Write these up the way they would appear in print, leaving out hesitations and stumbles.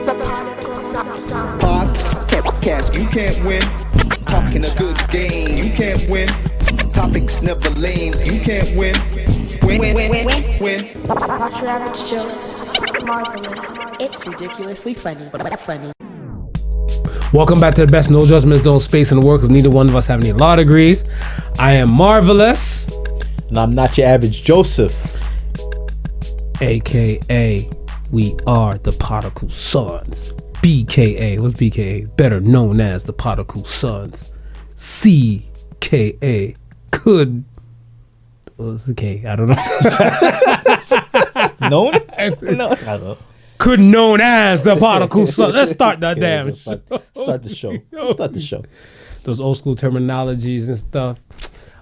The Podical sound. Podcast, you can't win. Talking a good game, you can't win. Topics never lame, you can't win. Win. Not your average Joseph. Marvelous. It's ridiculously funny, but funny. Welcome back to the best no judgment zone space in the world, because neither one of us have any law degrees. I am Marvelous. And I'm not your average Joseph. AKA, we are the Podical Sons. BKA, what's BKA? Better known as the Podical Sons. CKA, could. What's the K? I don't know. Known? No, I don't know. Could known as the Podical Sons. Let's start that damn Start the show. Start the show. Those old school terminologies and stuff.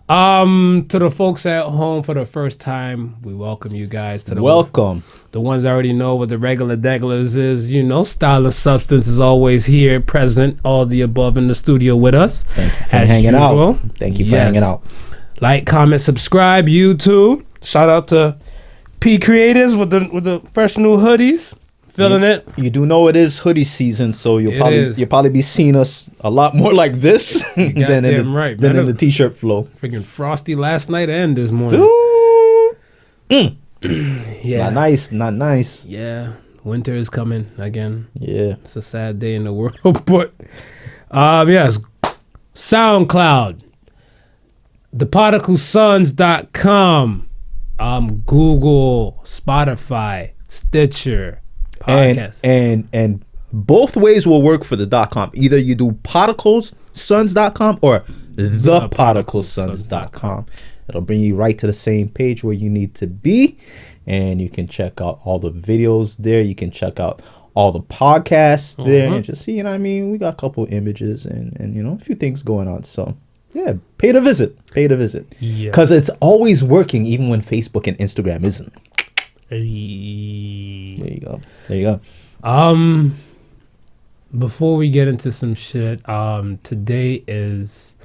To the folks at home for the first time, we welcome you guys to the Welcome. The ones that already know what the regular deglars is, style of substance is always here, present, all the above in the studio with us. Thank you for as hanging usual. out. Thank you for hanging out. Like, comment, subscribe, YouTube. Shout out to P Creators with the fresh new hoodies. Feeling it. You do know it is hoodie season, so you'll probably be seeing us a lot more like this than in the t-shirt flow. Freaking frosty last night and this morning. Yeah. Not nice. Yeah. Winter is coming again. Yeah. It's a sad day in the world. But yes. SoundCloud. ThePodicalSons.com. Google, Spotify, Stitcher. Podcast. And both ways will work for the .com. Either you do podicalsons.com or thepodicalsons.com. It'll bring you right to the same page where you need to be, and you can check out all the videos there. You can check out all the podcasts there, and just see. We got a couple images and a few things going on. So yeah, pay to visit. Yeah, because it's always working, even when Facebook and Instagram isn't. There you go. Before we get into some shit, today is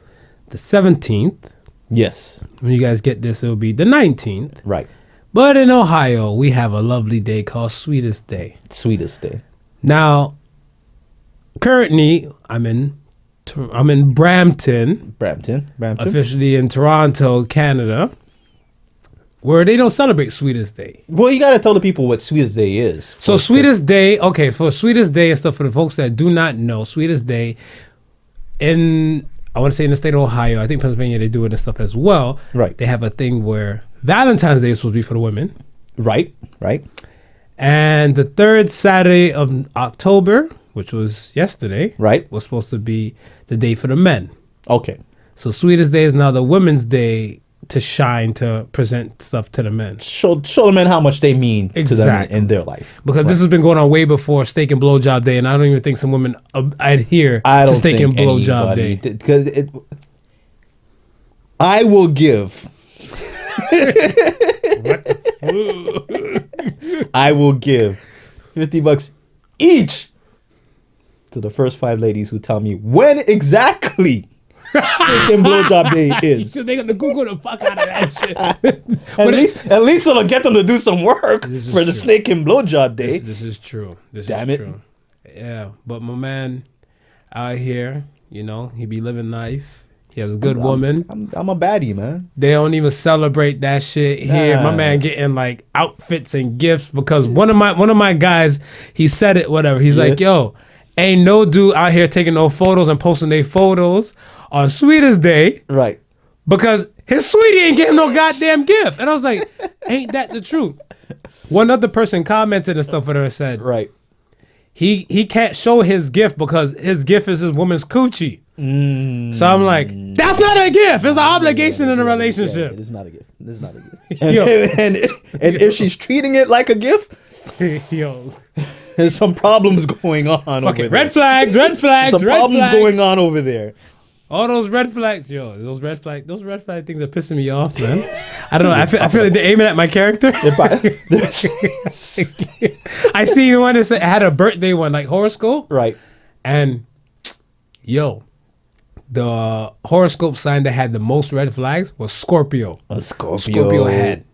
the 17th. Yes. When you guys get this, it'll be the 19th. Right. But in Ohio, we have a lovely day called Sweetest Day. Now, currently, I'm in Brampton. Brampton. Officially in Toronto, Canada, where they don't celebrate Sweetest Day. Well, you got to tell the people what Sweetest Day is. So Sweetest Day, for Sweetest Day and stuff, for the folks that do not know, Sweetest Day I want to say in the state of Ohio, I think Pennsylvania, they do it and stuff as well. Right. They have a thing where Valentine's Day is supposed to be for the women. Right. And the third Saturday of October, which was yesterday, right, was supposed to be the day for the men. Okay. So Sweetest Day is now the Women's Day to shine, to present stuff to the men. Show the men how much they mean to them in their life. Because this has been going on way before Steak and Blowjob Day, and I don't even think some women adhere to Steak and Blowjob Day. Because I will give. I will give $50 each to the first 5 ladies who tell me when exactly Steak and Blowjob Day is. They're gonna Google the fuck out of that shit. at least it'll get them to do some work for the Steak and Blowjob Day. This is true. Damn it. True. Yeah, but my man out here, he be living life. He has a good woman. I'm a baddie, man. They don't even celebrate that shit here. My man getting like outfits and gifts because one of my guys, he said it, whatever. He's like, yo, ain't no dude out here taking no photos and posting their photos on Sweetest Day. Right. Because his sweetie ain't getting no goddamn gift. And I was like, ain't that the truth? One other person commented and stuff with her and said, right, he can't show his gift because his gift is his woman's coochie. So I'm like, that's not a gift. It's an obligation in a relationship. It's not a gift. And if she's treating it like a gift, yo, there's some problems going on over there. Red flags. Some problems going on over there. All those red flags, those red flag things are pissing me off, man. I don't know. I feel like they're aiming at my character. I seen one that said, had a birthday one, like horoscope. Right. And the horoscope sign that had the most red flags was Scorpio. Scorpio had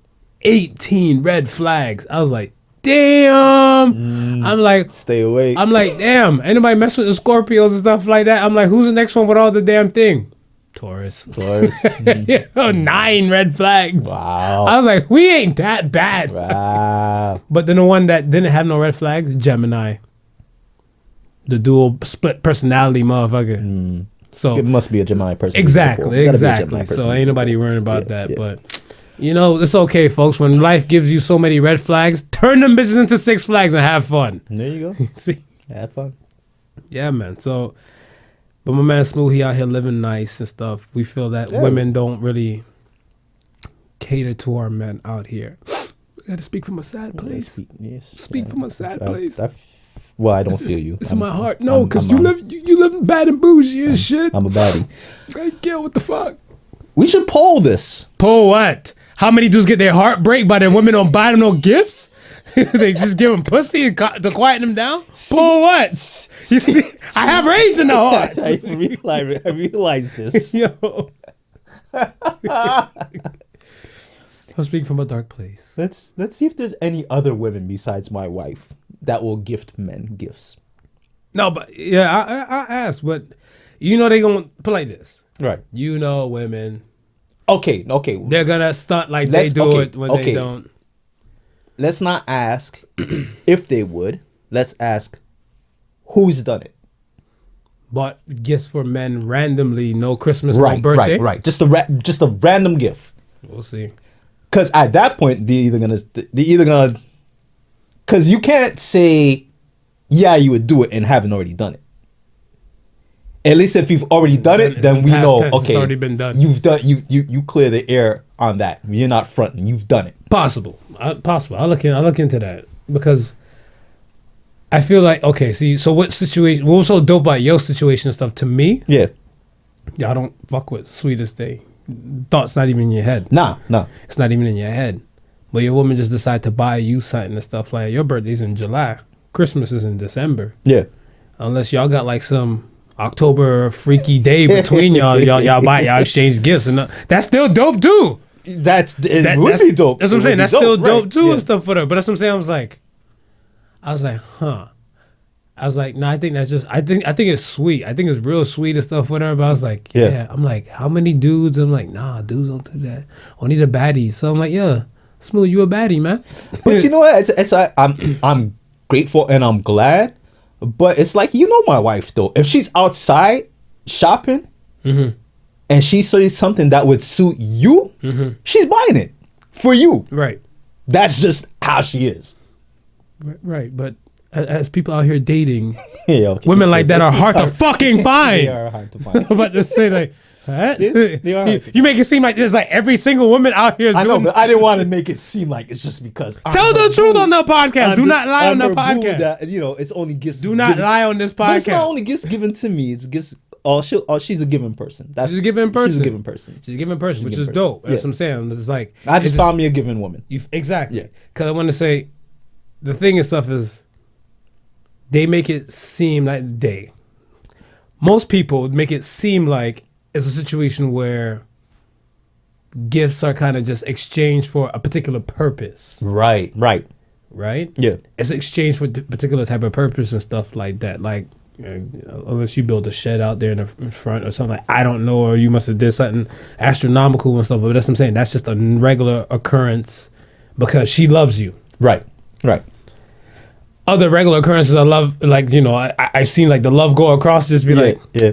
18 red flags. I was like, damn. a.m. I'm like, Stay awake. I'm like, damn, anybody mess with the Scorpios and stuff like that? I'm like, who's the next one with all the damn thing? Taurus. Mm. 9 red flags. Wow. I was like, we ain't that bad. Wow. But then the one that didn't have no red flags, Gemini. The dual split personality motherfucker. So It must be a Gemini person. exactly. Gotta be a Gemini person. So ain't nobody worrying about that. yeah. But you know, it's okay, folks. When life gives you so many red flags, turn them bitches into 6 flags and have fun. There you go. See? Have fun. Yeah, man. So, but my man Smooth, he out here living nice and stuff. We feel that women don't really cater to our men out here. I gotta speak from a sad place. Speak from a sad place. Well, I don't feel you. It's my heart. No, because you live bad and bougie and shit. I'm a baddie. Like, yo, what the fuck? We should poll this. Poll what? How many dudes get their heart break by their women don't buy them no gifts? They just give them pussy to quieten them down? Poll what? You see, I have rage in the heart. I realize this. Yo. I'm speaking from a dark place. Let's see if there's any other women besides my wife that will gift men gifts. No, but yeah, I asked, but you know they gonna put like this. Right. You know women. Okay. They're gonna stunt like they do it when they don't. Let's not ask if they would. Let's ask who's done it. But gifts for men randomly, no Christmas, no birthday. Right. Just a random gift. We'll see. Because at that point, they're either gonna. Because you can't say, yeah, you would do it and haven't already done it. At least if you've already done it, then we know. Tense, okay, it's already been done. You've done. You clear the air on that. You're not fronting. You've done it. Possible. I'll look into that because I feel like okay. See, so what situation? What was so dope about your situation and stuff? To me, Yeah. y'all don't fuck with sweetest day. Thoughts not even in your head. Nah. It's not even in your head. But your woman just decide to buy you something and stuff like that. Your birthday's in July. Christmas is in December. Yeah. Unless y'all got like some October freaky day between y'all exchange gifts and that's still dope too. That's would be dope. That's what I'm saying. That's still dope too and stuff for her. But that's what I'm saying. I was like, huh. I was like, no, I think that's just I think it's sweet. I think it's real sweet and stuff with her. But I was like, yeah. I'm like, how many dudes? I'm like, nah, dudes don't do that. Only the baddies. So I'm like, yeah, Smooth, you a baddie, man. But you know what? I'm grateful and I'm glad. But it's like, you know, my wife though. If she's outside shopping and she sees something that would suit you, she's buying it for you. Right. That's just how she is. Right. But as people out here dating, Yeah, women like that are hard to fucking find. They are hard to find. I'm about to say like, what? They are. You make it seem like there's like every single woman out here is I know, doing. but I didn't want to make it seem like it's just because. Tell the truth on the podcast. Do not lie on the podcast. That, you know, it's only gifts. Do not lie on this But it's not podcast. only gifts given to me. It's gifts. She's a given person. She's a given person. She's a given person. She's a given person, which given is person. dope. That's Yeah. what I'm saying. It's like I just found me a given woman. Exactly. Yeah. Because I want to say, the thing and stuff is, they make it seem like most people make it seem like it's a situation where gifts are kind of just exchanged for a particular purpose, Right. right? Yeah. It's exchanged for a particular type of purpose and stuff like that. Like, unless you build a shed out there in the front or something, like, I don't know, or you must have did something astronomical and stuff. But that's what I'm saying. That's just a regular occurrence because she loves you. Right. Other regular occurrences, I love, like, you know, I've seen like the love go across, just be like, yeah.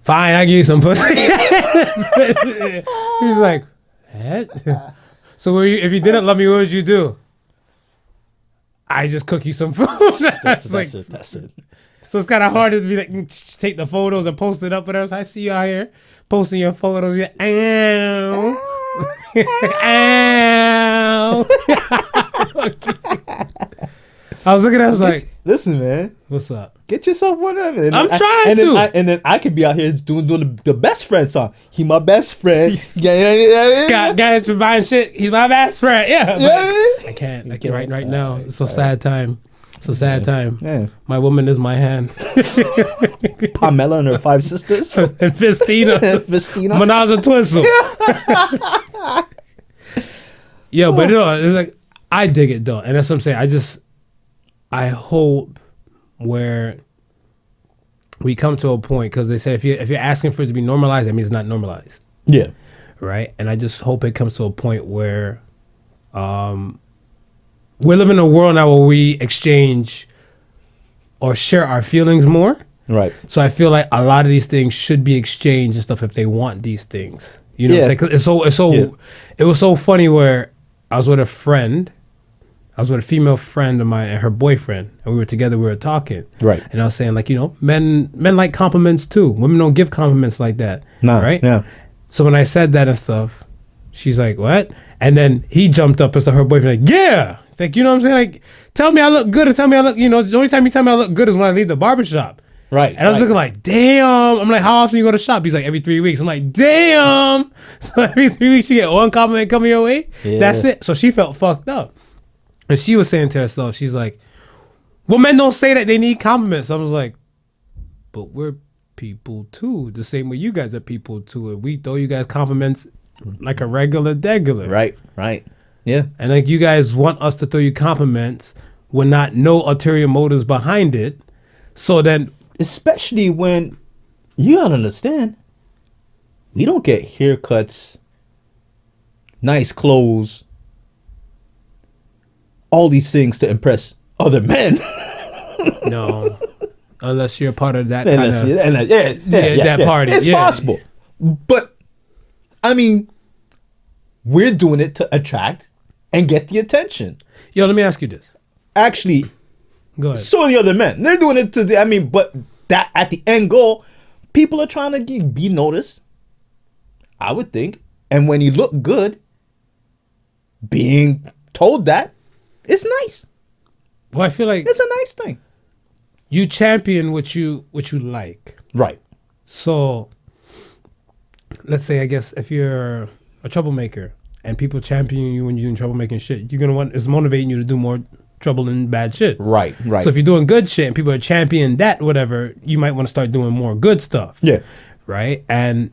fine, I give you some pussy. He's like, what? So if you didn't love me, what would you do? I just cook you some food. That's it. So it's kind of hard to be like, take the photos and post it up with us. I see you out here posting your photos. You're, ow. Ow. I was looking at it, I was like, listen, man. what's up? Get yourself one of them. I'm trying to. And then I could be out here doing the best friend song. He my best friend. Guys for buying shit. He's my best friend. Yeah. Yeah. I can't. Right now. It's a sad time. It's a sad time. Yeah. My woman is my hand. Pamela and her 5 sisters. And Fistina. Menage a twistle. Yeah, but no, it's like, I dig it though. And that's what I'm saying. I hope where we come to a point, because they say if you're asking for it to be normalized, that means it's not normalized. Yeah. Right? And I just hope it comes to a point where we're living in a world now where we exchange or share our feelings more. Right. So I feel like a lot of these things should be exchanged and stuff if they want these things. You know, Yeah. it was so funny where I was with a friend. I was with a female friend of mine and her boyfriend, and we were together. We were talking, Right. And I was saying, like, you know, men like compliments too. Women don't give compliments like that, Nah, right? yeah. So when I said that and stuff, she's like, "What?" And then he jumped up and said, her boyfriend, like, "Yeah," like, you know what I'm saying? Like, tell me I look good, or tell me I look. You know, the only time you tell me I look good is when I leave the barbershop. Right. And I was looking like, damn. I'm like, how often you go to shop? He's like, every 3 weeks. I'm like, damn. So every 3 weeks you get one compliment coming your way. Yeah. That's it. So she felt fucked up. And she was saying to herself, she's like, well, men don't say that they need compliments. I was like, but we're people too. The same way you guys are people too. And we throw you guys compliments like a regular degular. Right. Right. Yeah. And like you guys want us to throw you compliments with not no ulterior motives behind it. So then, Especially when you gotta understand, we don't get haircuts, nice clothes, all these things to impress other men. no, unless you're part of that And kind that's- of and that- that party. It's Yeah. possible, but I mean, we're doing it to attract and get the attention. Yo, let me ask you this. Actually, Go ahead. so are the other men. They're doing it to the, I mean, but that at the end goal, people are trying to be noticed, I would think. And when you look good, being told that, it's nice. Well, I feel like It's a nice thing. you champion what you like. Right. So, let's say, I guess, if you're a troublemaker and people champion you when you're doing troublemaking shit, you're gonna want it's motivating you to do more trouble and bad shit. Right. Right. So if you're doing good shit and people are championing that, whatever, you might want to start doing more good stuff. yeah. Right? And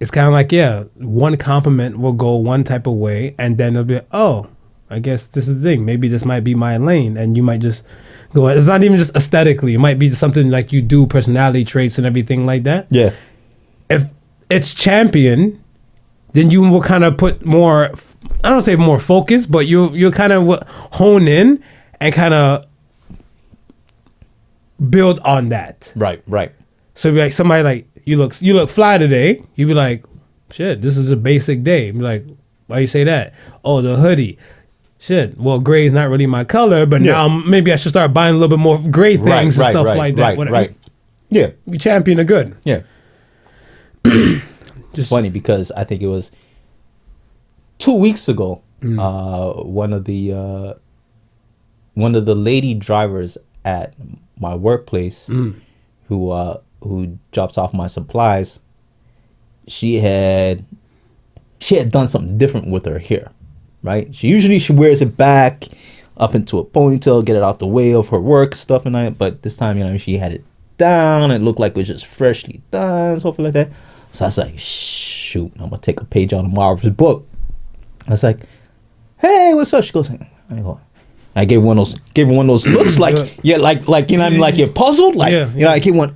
it's kind of like, yeah, one compliment will go one type of way, and then it'll be like, oh, I guess this is the thing. Maybe this might be my lane, and you might just go. It's not even just aesthetically. It might be just something like you do, personality traits and everything like that. Yeah. If it's champion, then you will kind of put more, I don't say more focus, but you'll kind of hone in and kind of build on that. Right. Right. So be like somebody like, you look fly today. You be like, shit, this is a basic day. Be like, why you say that? Oh, the hoodie. Shit, well, gray is not really my color, but now maybe I should start buying a little bit more gray things and stuff like that. Right. Whatever. Right. Yeah. You champion the good. Yeah. It's funny because I think it was 2 weeks ago. One of the lady drivers at my workplace, who drops off my supplies, she had done something different with her hair, right? She wears it back up into a ponytail, get it out the way of her work stuff and that. But this time, she had it down. It looked like it was just freshly done, something like that. So I was like, shoot, I'm gonna take a page out of Marvel's book. I was like, hey, what's up? She goes, I gave her one of those looks like, like you're puzzled, like, I gave one.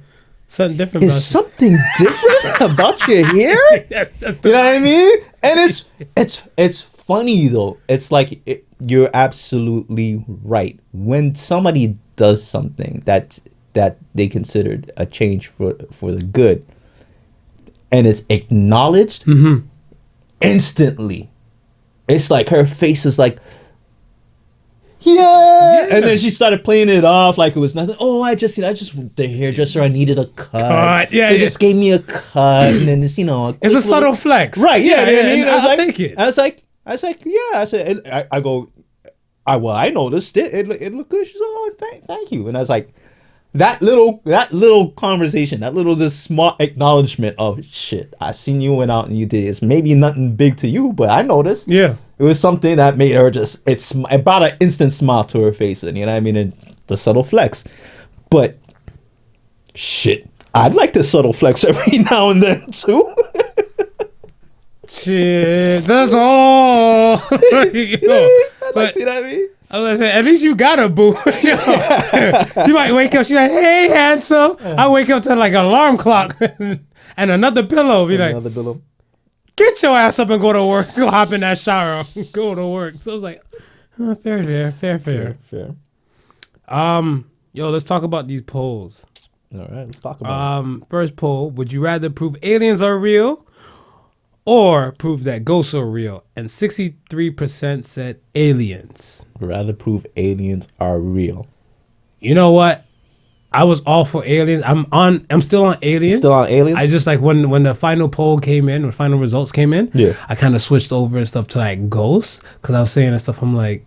Something different. Is something different about your hair? Yes, You know what I mean? And it's funny though. It's like you're absolutely right. When somebody does something that they considered a change for the good, and it's acknowledged instantly, it's like her face is like, yeah. And then she started playing it off like it was nothing. Oh, I just the hairdresser, I needed a cut. Yeah, so they just gave me a cut, and then it's it's a subtle flex, right? Yeah, I'll take it. I was like, yeah. I said, I go, I noticed it. It looked good. She's like, oh, thank you. And I was like, that little conversation, that little just smart acknowledgement of shit. I seen you went out and you did. It's maybe nothing big to you, but I noticed. Yeah. It was something that made her it brought an instant smile to her face, and you know what I mean, and the subtle flex. But shit, I'd like the subtle flex every now and then too. Shit, that's all. You know what I mean? I was like, at least you got a boo. You might wake up. She's like, "Hey, handsome." I wake up to like an alarm clock and another pillow. Be like, Another pillow. "Get your ass up and go to work. Go hop in that shower. Go to work." So I was like, fair. Yo, let's talk about these polls. All right, let's talk about it. First poll: would you rather prove aliens are real or prove that ghosts are real? And 63% said aliens. Rather prove aliens are real. You know what? I was all for aliens. I'm still on aliens. Still on aliens? I just like when the final poll came in, when final results came in, Yeah. I kind of switched over and stuff to like ghosts because I was saying and stuff. I'm like,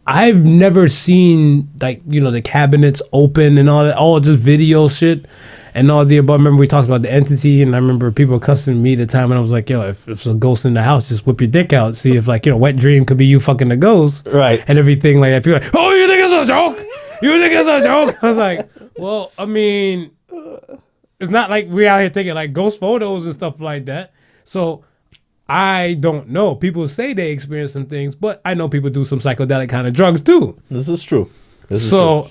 I've never seen like, you know, the cabinets open and all that, all just video shit and all the above. I remember we talked about the entity, and I remember people cussing me at the time, and I was like, yo, if there's a ghost in the house, just whip your dick out, see if like, you know, wet dream could be you fucking the ghost, Right. and everything like that. People are like, oh, you think it's a joke? You think it's a joke? I was like, well, I mean, it's not like we out here taking like ghost photos and stuff like that. So I don't know. People say they experience some things, but I know people do some psychedelic kind of drugs too. This is true. That's what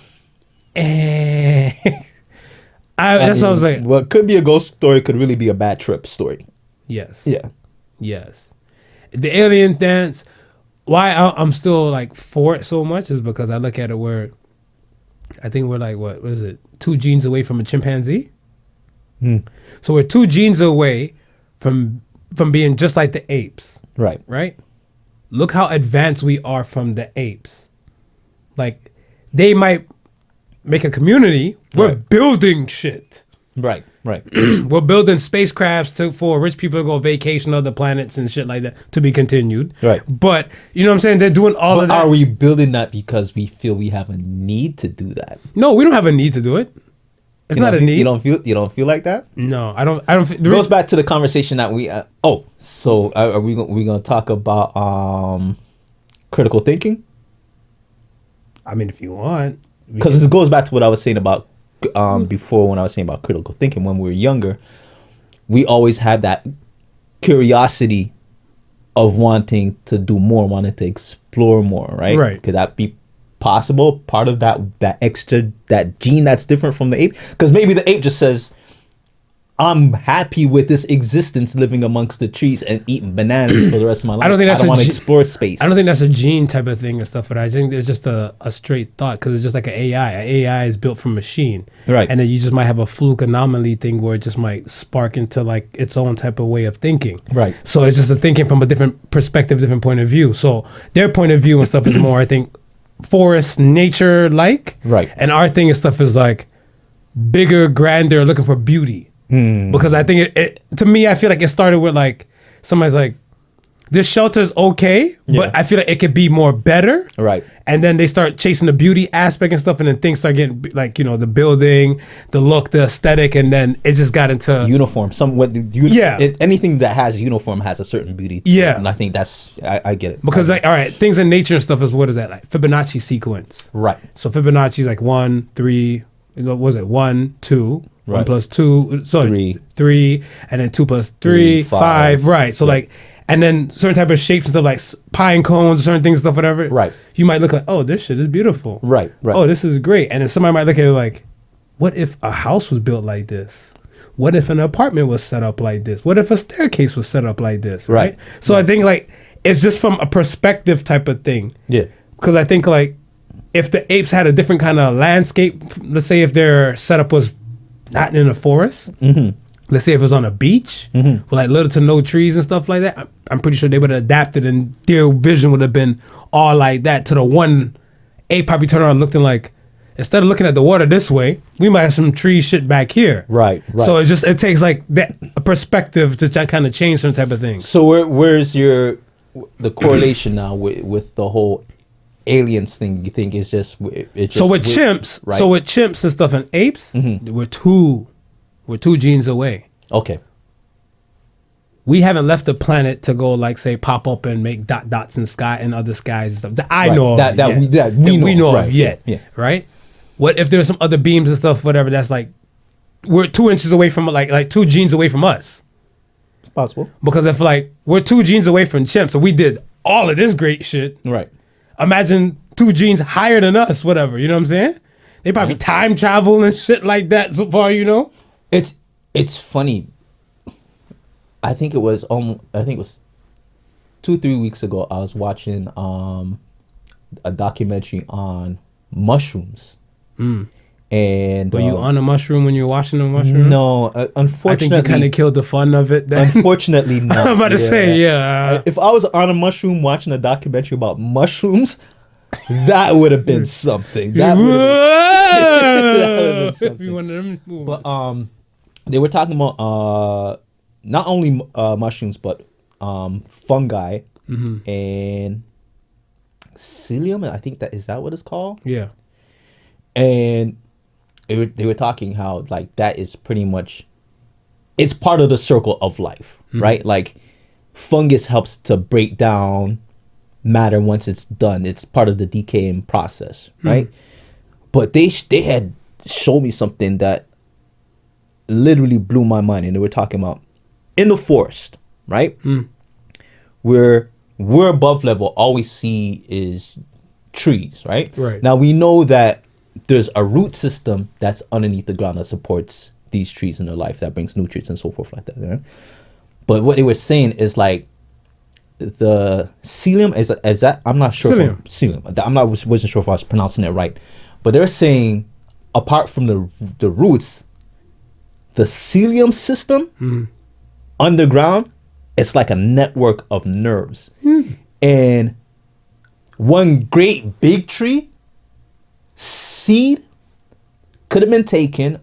I was like. What could be a ghost story could really be a bad trip story. Yes. Yeah. Yes. The alien dance. Why I'm still like for it so much is because I look at it where I think we're like what is it? 2 genes away from a chimpanzee. So we're 2 genes away from being just like the apes. Right. Right? Look how advanced we are from the apes. Like they might make a community. We're Right. building shit. Right. Right. We're building spacecrafts for rich people to go vacation other planets and shit like that, to be continued. Right. But you know what I'm saying? They're doing all of But that. are we building that because we feel we have a need to do that? No, we don't have a need to do it. It's You not don't a feel- need. You don't feel like that? No, I don't. It goes back to the conversation that we. Are we gonna talk about critical thinking? I mean, if you want, Because it goes back to what I was saying about before, when I was saying about critical thinking. When we were younger, we always had that curiosity of wanting to do more, wanting to explore more, right? Right. Could that be possible? Part of that extra, that gene that's different from the ape? Because maybe the ape just says, I'm happy with this existence, living amongst the trees and eating bananas for the rest of my life. I don't think that's want to a explore space. I don't think that's a gene type of thing and stuff. But I think it's just a straight thought because it's just like an AI. An AI is built from machine, Right. And then you just might have a fluke anomaly thing where it just might spark into like its own type of way of thinking, Right. So it's just a thinking from a different perspective, different point of view. So their point of view and stuff is more, I think, forest nature like, Right. And our thing and stuff is like bigger, grander, looking for beauty. Because I think it to me, I feel like it started with like somebody's like, this shelter is okay, Yeah. but I feel like it could be more better. Right. And then they start chasing the beauty aspect and stuff, and then things start getting like, you know, the building, the look, the aesthetic, and then it just got into Uniform. Yeah. Anything that has uniform has a certain beauty. to Yeah. it, and I think I get it. because like, all right, things in nature and stuff is, what is that, like Fibonacci sequence? Right. So Fibonacci is like 1, 3. What was it? 1, 2. 1 Right. plus 2. Sorry, 3, and then 2 plus 3, 5. 5. Right. So like, and then certain type of shapes and stuff like pine cones, certain things, stuff, whatever. Right. You might look like, oh, this shit is beautiful. Right. Right. Oh, this is great. And then somebody might look at it like, what if a house was built like this? What if an apartment was set up like this? What if a staircase was set up like this? Right. Right. So I think like it's just from a perspective type of thing. Yeah. Because I think like if the apes had a different kind of landscape, let's say if their setup was not in a forest, let's say if it was on a beach with like little to no trees and stuff like that, I'm pretty sure they would have adapted and their vision would have been all like that. To the one ape probably turned around and looking like, instead of looking at the water this way, we might have some tree shit back here. Right. Right. So it takes like that a perspective to kind of change some type of things. So where's the correlation now with the whole aliens thing? You think it's just So with chimps, right? so with chimps and stuff and apes, we're two genes away. Okay. We haven't left the planet to go like say pop up and make dots in sky and other skies and stuff that I Right. know of That yet. we know of, of right. yet. Yeah. Right? What if there's some other beams and stuff, whatever, that's like we're 2 inches away from like 2 genes away from us. It's possible. Because if like we're 2 genes away from chimps, so we did all of this great shit. Right. Imagine 2 genes higher than us, whatever. You know what I'm saying? They probably time travel and shit like that. So far, you know. It's funny. I think it was 2-3 weeks ago. I was watching a documentary on mushrooms. And were you on a mushroom when you were watching the mushroom? No, unfortunately, I think you kind of killed the fun of it. Then. Unfortunately, not. I'm about to say, yeah. If I was on a mushroom watching a documentary about mushrooms, that would have been something. That would have been something. But they were talking about not only mushrooms but fungi and psyllium. I think is that what it's called? Yeah. And they were talking how like that is pretty much, it's part of the circle of life, right? Like fungus helps to break down matter once it's done. It's part of the decaying process, right? But they had showed me something that literally blew my mind. And they were talking about in the forest, right? Where we're above level, all we see is trees, right? Right. Now we know that there's a root system that's underneath the ground that supports these trees in their life, that brings nutrients and so forth like that. Right? But what they were saying is like the psyllium is that I'm not sure. Psyllium. Wasn't sure if I was pronouncing it right, but they're saying apart from the roots, the psyllium system underground, it's like a network of nerves, and one great big tree seed could have been taken,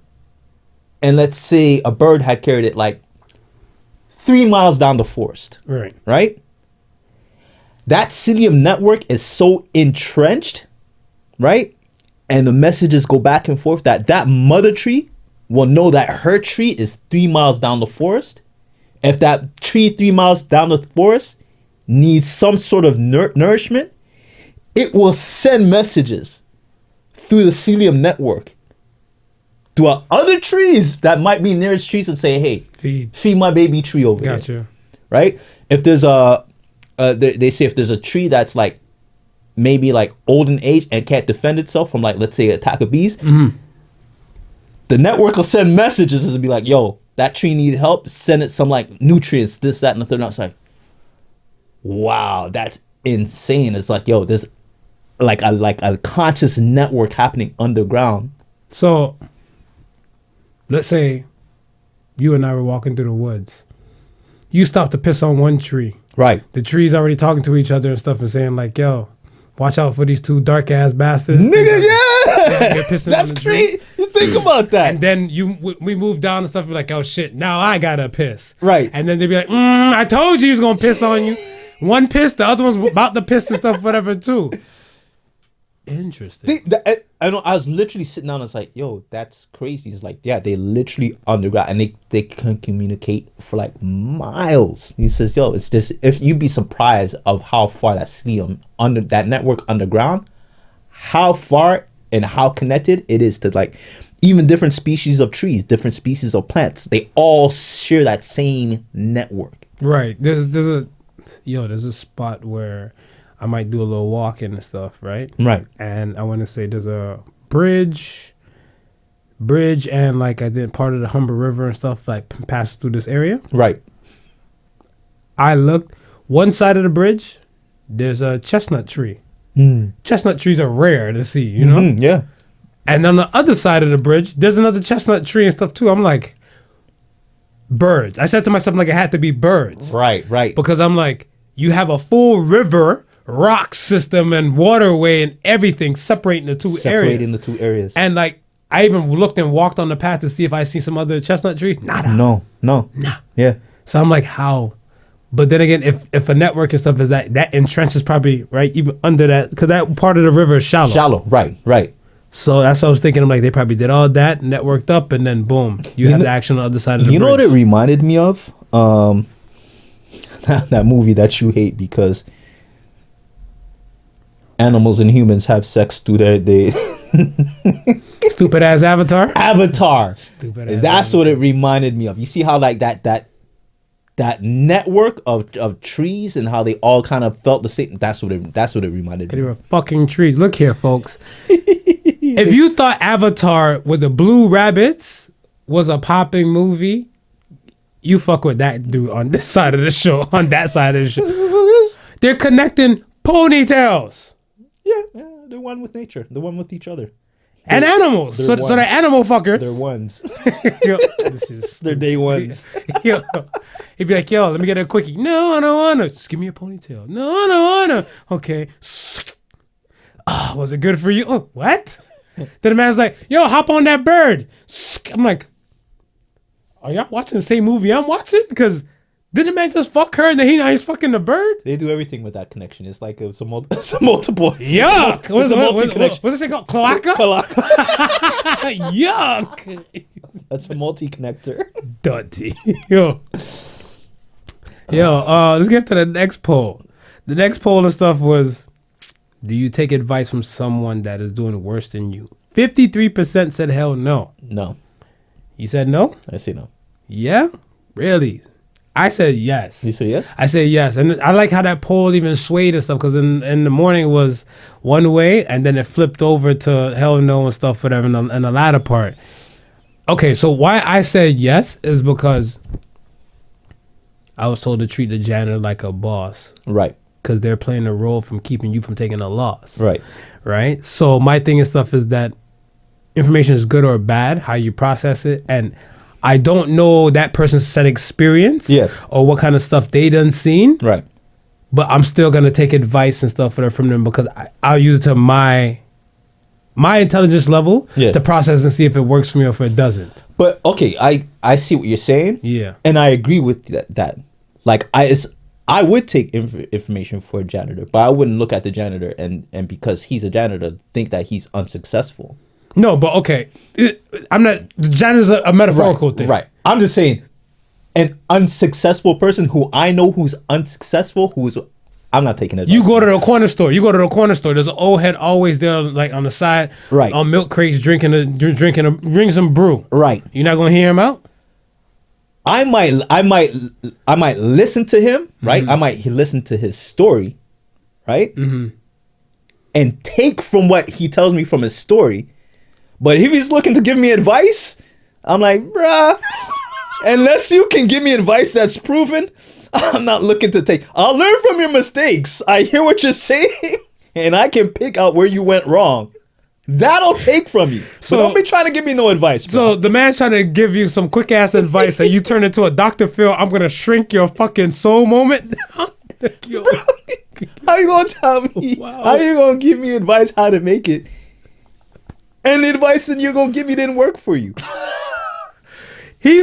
and let's say a bird had carried it like 3 miles down the forest. Right? That psyllium network is so entrenched, right? And the messages go back and forth that mother tree will know that her tree is 3 miles down the forest. If that tree 3 miles down the forest needs some sort of nourishment, it will send messages through the psyllium network to other trees that might be nearest trees and say, hey, feed my baby tree over there. Gotcha. Right? If there's they say if there's a tree that's like maybe like old in age and can't defend itself from like, let's say, attack of bees, the network will send messages and be like, yo, that tree needs help. Send it some like nutrients, this, that, and the third. And I was like, wow, that's insane. It's like, yo, there's like a conscious network happening underground. So let's say you and I were walking through the woods. You stopped to piss on one tree. Right. The tree's already talking to each other and stuff and saying like, yo, watch out for these 2 dark ass bastards. Nigga, they're pissing that's on the crazy. tree. You think about that. And then we move down and stuff, and be like, oh shit, now I gotta piss. Right. And then they'd be like, I told you he was gonna piss on you. One pissed, the other one's about to piss and stuff, whatever too. Interesting. I know. I was literally sitting down and it's like, yo, that's crazy. It's like, yeah, they literally underground and they can communicate for like miles. He says, yo, it's just, if you'd be surprised of how far that psyllium under that network underground, how far and how connected it is to like even different species of trees, different species of plants. They all share that same network. Right. There's a spot where I might do a little walking and stuff, right? Right. And I want to say there's a bridge, and like I did part of the Humber River and stuff like passes through this area. Right. I looked one side of the bridge. There's a chestnut tree. Chestnut trees are rare to see, you know? Yeah. And on the other side of the bridge, there's another chestnut tree and stuff too. I'm like, birds. I said to myself like it had to be birds. Right. Because I'm like, you have a full river, rock system, and waterway and everything separating the two areas. And like, I even looked and walked on the path to see if I see some other chestnut trees. Nada. No. Nah. Yeah. So I'm like, how? But then again, if a network and stuff is that entrenches probably right even under that, because that part of the river is shallow. Right. So that's what I was thinking. I'm like, they probably did all that, networked up, and then boom, you have the action on the other side of the bridge. You know what it reminded me of? That movie that you hate because animals and humans have sex through their stupid ass Avatar. Avatar. Stupid ass. That's what it reminded me of. You see how like that that network of trees and how they all kind of felt the same. That's what it reminded They me. were fucking trees. Look here, folks. If you thought Avatar with the blue rabbits was a popping movie, you fuck with that dude on this side of the show. On that side of the show, they're connecting ponytails Yeah, they're one with nature. They're one with each other. and animals. So they're animal fuckers. They're ones. Yo, this is They're day ones. Yo, he'd be like, yo, let me get a quickie. No, I don't wanna. Just give me a ponytail. No, I don't wanna. Okay. Was it good for you? Oh, what? Then the man's like, yo, hop on that bird. I'm like, are y'all watching the same movie I'm watching? Because didn't the man just fuck her and then he's fucking the bird? They do everything with that connection. It's like it's a multiple. Yuck. It's a multi-connection. What's this called? Cloaca? Yuck. That's a multi-connector. Dirty. Yo, let's get to the next poll. The next poll and stuff was, do you take advice from someone that is doing worse than you? 53% said hell no. No, You said no? I see no. Yeah? Really? I said yes. You say yes? I said yes. And I like how that poll even swayed and stuff, because in the morning it was one way and then it flipped over to hell no and stuff, whatever, in the latter part. Okay, so why I said yes is because I was told to treat the janitor like a boss, Right. because they're playing a role from keeping you from taking a loss. Right. Right? So my thing and stuff is that information is good or bad, how you process it. And I don't know that person's set experience, Yeah. or what kind of stuff they done seen, Right. but I'm still going to take advice and stuff from them, because I'll use it to my intelligence level, Yeah. to process and see if it works for me or if it doesn't. But okay, I see what you're saying. Yeah. And I agree with that. Like I would take information for a janitor, but I wouldn't look at the janitor and because he's a janitor think that he's unsuccessful. No, but okay. I'm not, the janitor's a metaphorical thing. Right. I'm just saying an unsuccessful person who I know who's unsuccessful, I'm not taking it. You go to the corner store. There's an old head always there, like on the side, Right. on milk crates, drinking some brew. Right. You're not gonna hear him out. I might listen to him, right? Mm-hmm. I might listen to his story, right? Mm-hmm. And take from what he tells me from his story. But if he's looking to give me advice, I'm like, bruh, unless you can give me advice that's proven, I'm not looking to take. I'll learn from your mistakes. I hear what you're saying, and I can pick out where you went wrong. That'll take from you. So don't be trying to give me no advice, bro. So the man's trying to give you some quick ass advice, and you turn into a Dr. Phil, I'm gonna shrink your fucking soul moment. Yo. How you gonna tell me? Wow. How you gonna give me advice how to make it? And the advice that you're gonna give me didn't work for you. He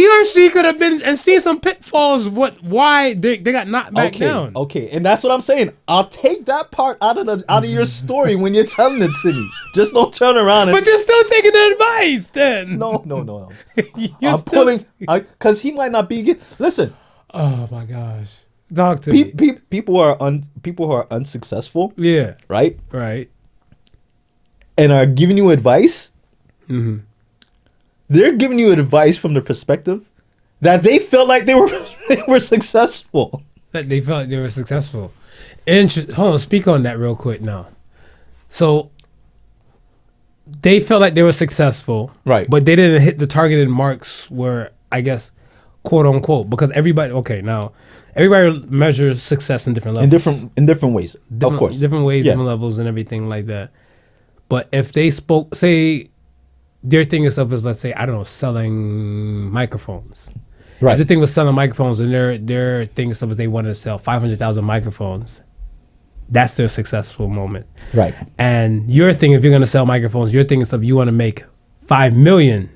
or she could have been and seen some pitfalls. Why they got knocked back down? Okay, and that's what I'm saying. I'll take that part out of your story when you're telling it to me. Just don't turn around and. But you're still taking the advice, then. No. You're I'm still- pulling because he might not be. Listen, Oh my gosh, doctor. people who are unsuccessful, Yeah. right, Right. and are giving you advice. Mm-hmm. They're giving you advice from the perspective that they felt like they were successful. That they felt like they were successful. Hold on, speak on that real quick now. So they felt like they were successful, Right. But they didn't hit the targeted marks where, I guess, quote unquote, because everybody measures success in different levels, In different ways, of course, different ways, Yeah. different levels, and everything like that. But if they say their thing and stuff is, let's say, I don't know, selling microphones. Right. If the thing was selling microphones, and their thing and stuff is they wanted to sell 500,000 microphones. That's their successful moment. Right. And your thing, if you're gonna sell microphones, your thing and stuff, you want to make $5 million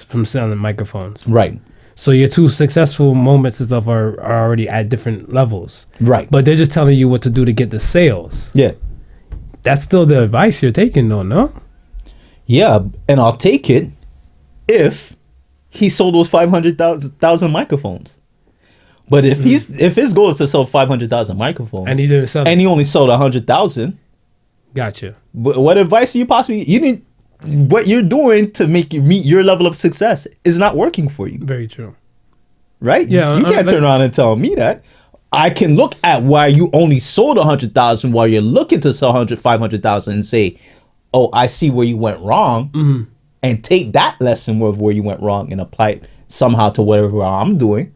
from selling microphones. Right. So your two successful moments and stuff are already at different levels. Right. But they're just telling you what to do to get the sales. Yeah. That's still the advice you're taking, though, no? Yeah, and I'll take it if he sold those 500,000 microphones. But if his goal is to sell 500,000 microphones, And he didn't sell and he only sold 100,000, Gotcha. what advice do you need? What you're doing to meet your level of success is not working for you. Very true. right? Yeah, You can't turn around and tell me that. I can look at why you only sold 100,000 while you're looking to sell 500,000 and say, oh, I see where you went wrong, and take that lesson of where you went wrong and apply it somehow to whatever I'm doing.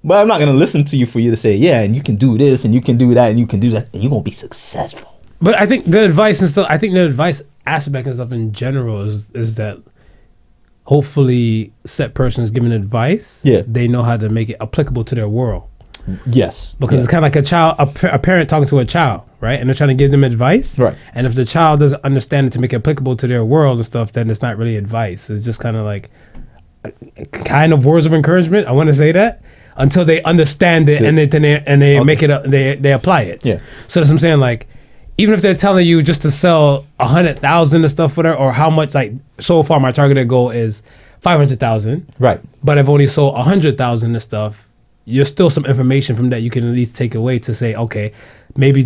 But I'm not going to listen to you for you to say, yeah, and you can do this and you can do that and you can do that and you're going to be successful. But I think the advice and stuff, I think the advice aspect and stuff in general is that hopefully set person is giving advice. Yeah. They know how to make it applicable to their world. Yes. Because it's kind of like a child, a parent talking to a child, right? And they're trying to give them advice. Right. And if the child doesn't understand it to make it applicable to their world and stuff, then it's not really advice. It's just kind of like kind of words of encouragement. I want to say that until they understand it and they make it, they apply it. Yeah. So that's what I'm saying. Like, even if they're telling you just to sell 100,000 and stuff, whatever, or how much, like, so far my targeted goal is 500,000. Right. But I've only sold 100,000 and stuff. You're still some information from that you can at least take away to say, okay, maybe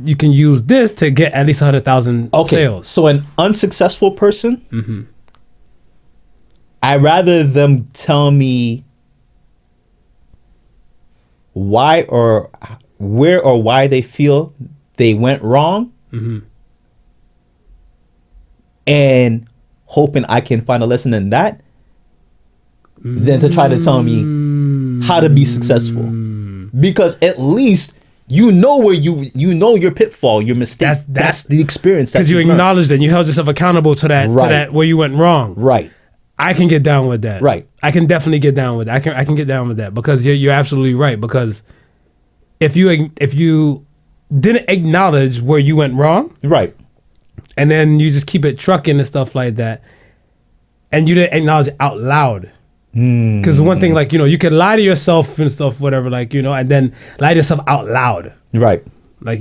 you can use this to get at least 100,000 sales. So an unsuccessful person, I'd rather them tell me why or where or why they feel they went wrong, and hoping I can find a lesson in that, than to try to tell me how to be successful. Because at least you know where you know your pitfall, your mistake. That's the experience. Because you acknowledged it and you held yourself accountable to that, to that where you went wrong. Right. I can get down with that. Right. I can definitely get down with that. I can get down with that because you're absolutely right. Because if you didn't acknowledge where you went wrong, right, and then you just keep it trucking and stuff like that, and you didn't acknowledge it out loud. Because one thing, like, you can lie to yourself and stuff, whatever, like, and then lie to yourself out loud. Right. Like,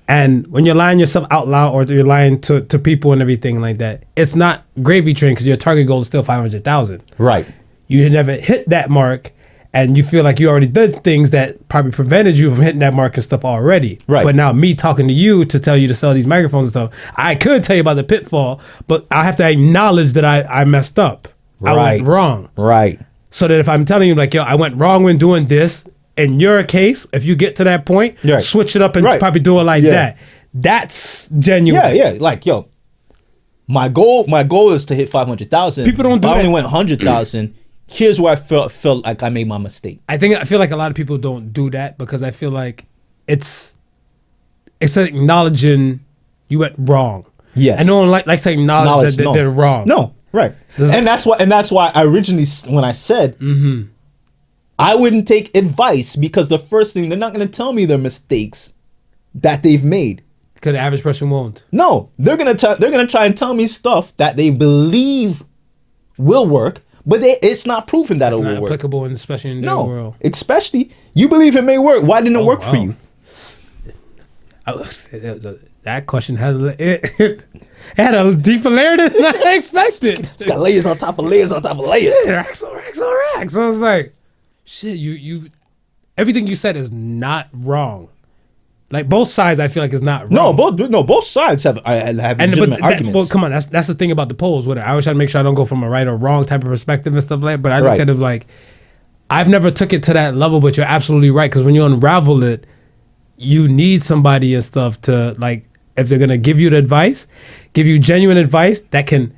and when you're lying yourself out loud or you're lying to people and everything like that, it's not gravy train because your target goal is still 500,000. Right. You never hit that mark and you feel like you already did things that probably prevented you from hitting that mark and stuff already. Right. But now me talking to you to tell you to sell these microphones and stuff, I could tell you about the pitfall, but I have to acknowledge that I messed up. I went wrong. Right. So that if I'm telling you like, yo, I went wrong when doing this, in your case, if you get to that point, switch it up and probably do it like that. That's genuine. Yeah. Like, yo, my goal is to hit 500,000. People don't do that. I only went 100,000. Here's where I felt like I made my mistake. I feel like a lot of people don't do that because I feel like it's acknowledging you went wrong. Yes. And no one likes to acknowledge that they're wrong. No. Right. And that's why I originally, when I said I wouldn't take advice, because the first thing, they're not going to tell me their mistakes that they've made. Because the average person won't. No, they're gonna try and tell me stuff that they believe will work, but it's not proven that it will work. It's not applicable, especially in their world. Especially you believe it may work. Why didn't it work for you? That question had a deeper layer than I expected. It's got layers on top of layers on top of layers. Shit, racks on racks on racks. So I was like, shit, you everything you said is not wrong. Like both sides, I feel like is not wrong. Both sides have legitimate arguments. Well, come on, that's the thing about the polls. I always try to make sure I don't go from a right or wrong type of perspective and stuff like that. But I looked at it like, I've never took it to that level. But you're absolutely right, because when you unravel it, you need somebody and stuff to, like, if they're gonna give you the advice, give you genuine advice that can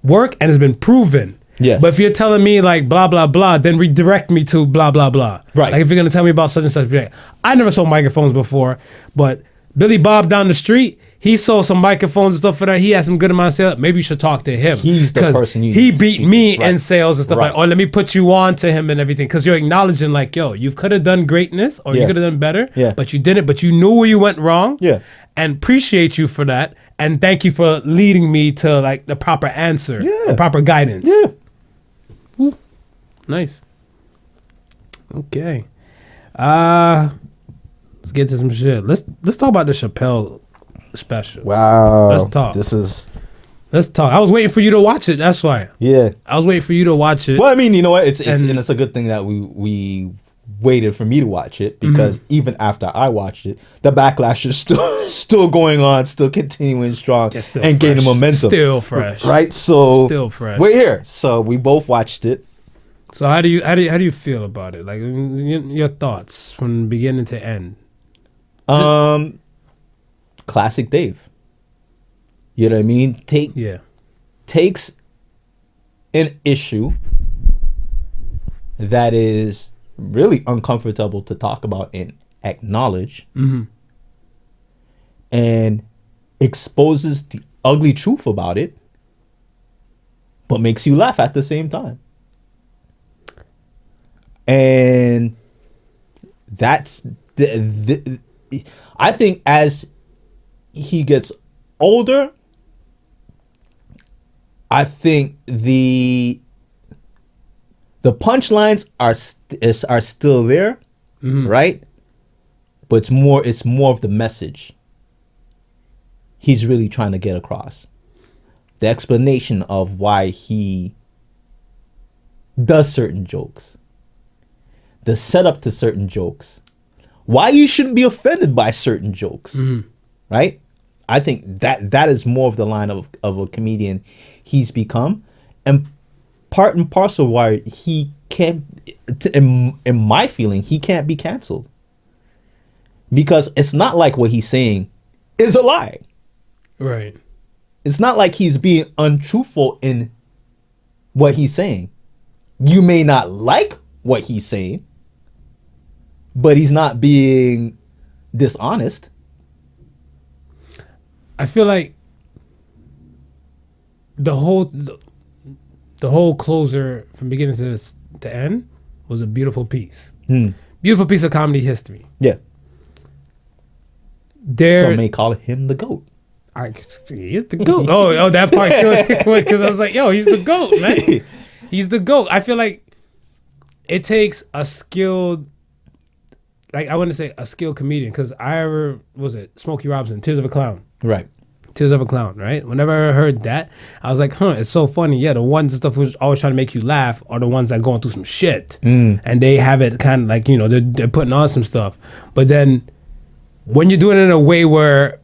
work and has been proven. Yes. But if you're telling me like blah blah blah, then redirect me to blah blah blah. Right. Like if you're gonna tell me about such and such, be like, I never sold microphones before, but Billy Bob down the street, he sold some microphones and stuff for that. He had some good amount of sales. Maybe you should talk to him. He's the person you he need to beat speak me to. in sales and stuff like. Or let me put you on to him and everything, because you're acknowledging like, yo, you could have done greatness or you could have done better. Yeah. But you didn't. But you knew where you went wrong. Yeah. And appreciate you for that. And thank you for leading me to like the proper answer. Yeah. The proper guidance. Yeah. Nice. Okay. Let's get to some shit. Let's talk about the Chappelle Special. Wow. Let's talk. Let's talk. I was waiting for you to watch it. That's why. Yeah. I was waiting for you to watch it. Well, I mean, you know what? It's a good thing that we waited for me to watch it, because even after I watched it, the backlash is still going on, still continuing strong, and gaining momentum. Still fresh. Right? So still fresh. we're here. So we both watched it. So how do you feel about it? Like your thoughts from beginning to end. Classic Dave. You know what I mean? Takes an issue that is really uncomfortable to talk about and acknowledge, and exposes the ugly truth about it, but makes you laugh at the same time. And that's I think as he gets older, I think the punchlines are still there, right? But it's more of the message he's really trying to get across. The explanation of why he does certain jokes. The setup to certain jokes. Why you shouldn't be offended by certain jokes. Right? I think that is more of the line of a comedian he's become. And part and parcel why he can't, in my feeling, he can't be canceled. Because it's not like what he's saying is a lie. Right. It's not like he's being untruthful in what he's saying. You may not like what he's saying, but he's not being dishonest. I feel like the whole closer from beginning to end was a beautiful piece. Beautiful piece of comedy history. Yeah. Some may call him the GOAT. He is the GOAT. oh, that part because I was like, yo, he's the GOAT, man. He's the GOAT. I feel like it takes a skilled, like I wouldn't say a skilled comedian, because Smokey Robinson, Tears of a Clown. Right. Tears of a Clown, right? Whenever I heard that, I was like, it's so funny. Yeah, the ones and stuff who's always trying to make you laugh are the ones that going through some shit. And they have it kind of like, they're putting on some stuff. But then when you're doing it in a way where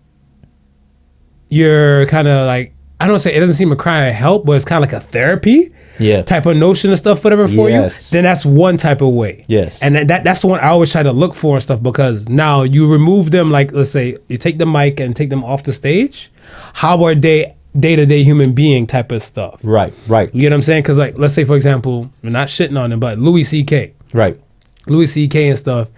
you're kind of like, I don't say it doesn't seem a cry of help, but it's kind of like a therapy type of notion and stuff, whatever for you, then that's one type of way. Yes. And that's the one I always try to look for and stuff, because now you remove them, like let's say you take the mic and take them off the stage. How are they day-to-day human being type of stuff? Right. You know what I'm saying? Because like, let's say for example, we're not shitting on him, but Louis C.K. Right. Louis C.K. and stuff,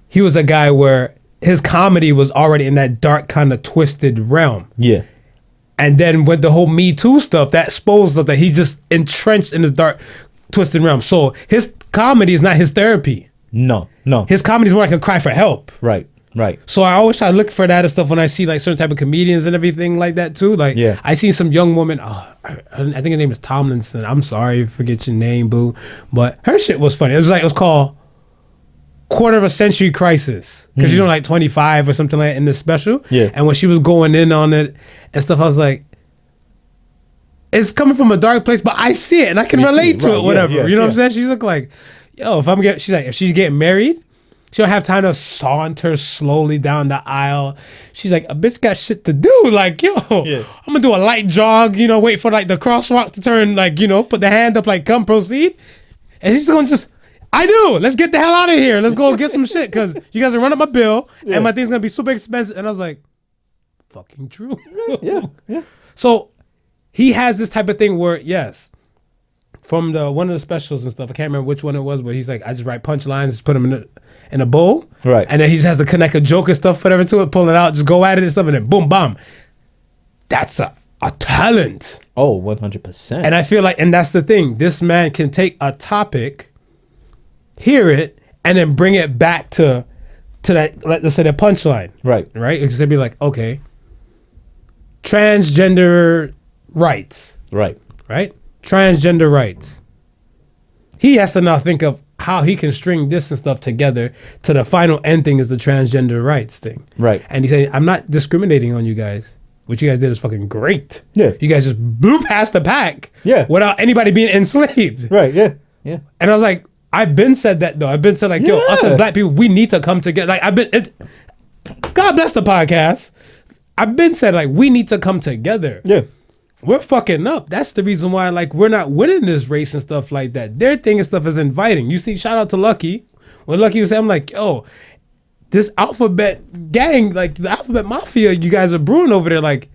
he was a guy where his comedy was already in that dark kind of twisted realm. Yeah. And then with the whole Me Too stuff, that exposed stuff that he just entrenched in this dark twisted realm. So his comedy is not his therapy. No. His comedy is more like a cry for help. Right. So I always try to look for that and stuff when I see like certain type of comedians and everything like that too. Like I seen some young woman, I think her name is Tomlinson. I'm sorry, forget your name, boo. But her shit was funny. It was called Quarter of a Century Crisis, because she's like 25 or something like that in this special. Yeah. And when she was going in on it and stuff, I was like, it's coming from a dark place, but I see it and I can relate to it, whatever. You know what I'm saying? She's like, yo, if she's getting married, she don't have time to saunter slowly down the aisle. She's like, a bitch got shit to do. Like, yo, I'm gonna do a light jog, wait for like the crosswalk to turn, like, put the hand up, like, come proceed. And she's gonna I do. Let's get the hell out of here. Let's go get some shit, because you guys are running up my bill and my thing's gonna be super expensive. And I was like, fucking true. Yeah. So he has this type of thing where, yes, from one of the specials and stuff, I can't remember which one it was, but he's like, I just write punchlines, just put them in a bowl. Right. And then he just has to connect a joke and stuff, whatever to it, pull it out, just go at it and stuff, and then boom, bam. That's a talent. Oh, 100%. And I feel like, and that's the thing, this man can take a topic, hear it, and then bring it back to that, let's say, the punchline. Right. Because they'd be like, okay, transgender rights. Right. Transgender rights. He has to now think of how he can string this and stuff together to the final end thing is the transgender rights thing. Right. And he said, I'm not discriminating on you guys. What you guys did is fucking great. Yeah. You guys just blew past the pack. Yeah. Without anybody being enslaved. Right. Yeah. And I was like, I've been said that though. I've been said like, yo, us as black people, we need to come together. Like God bless the podcast. I've been said like, we need to come together. Yeah. we're fucking up. That's the reason why, like, we're not winning this race and stuff like that. Their thing and stuff is inviting. You see, shout out to Lucky. When Lucky was saying, I'm like, yo, this alphabet gang, like the alphabet mafia, you guys are brewing over there, like,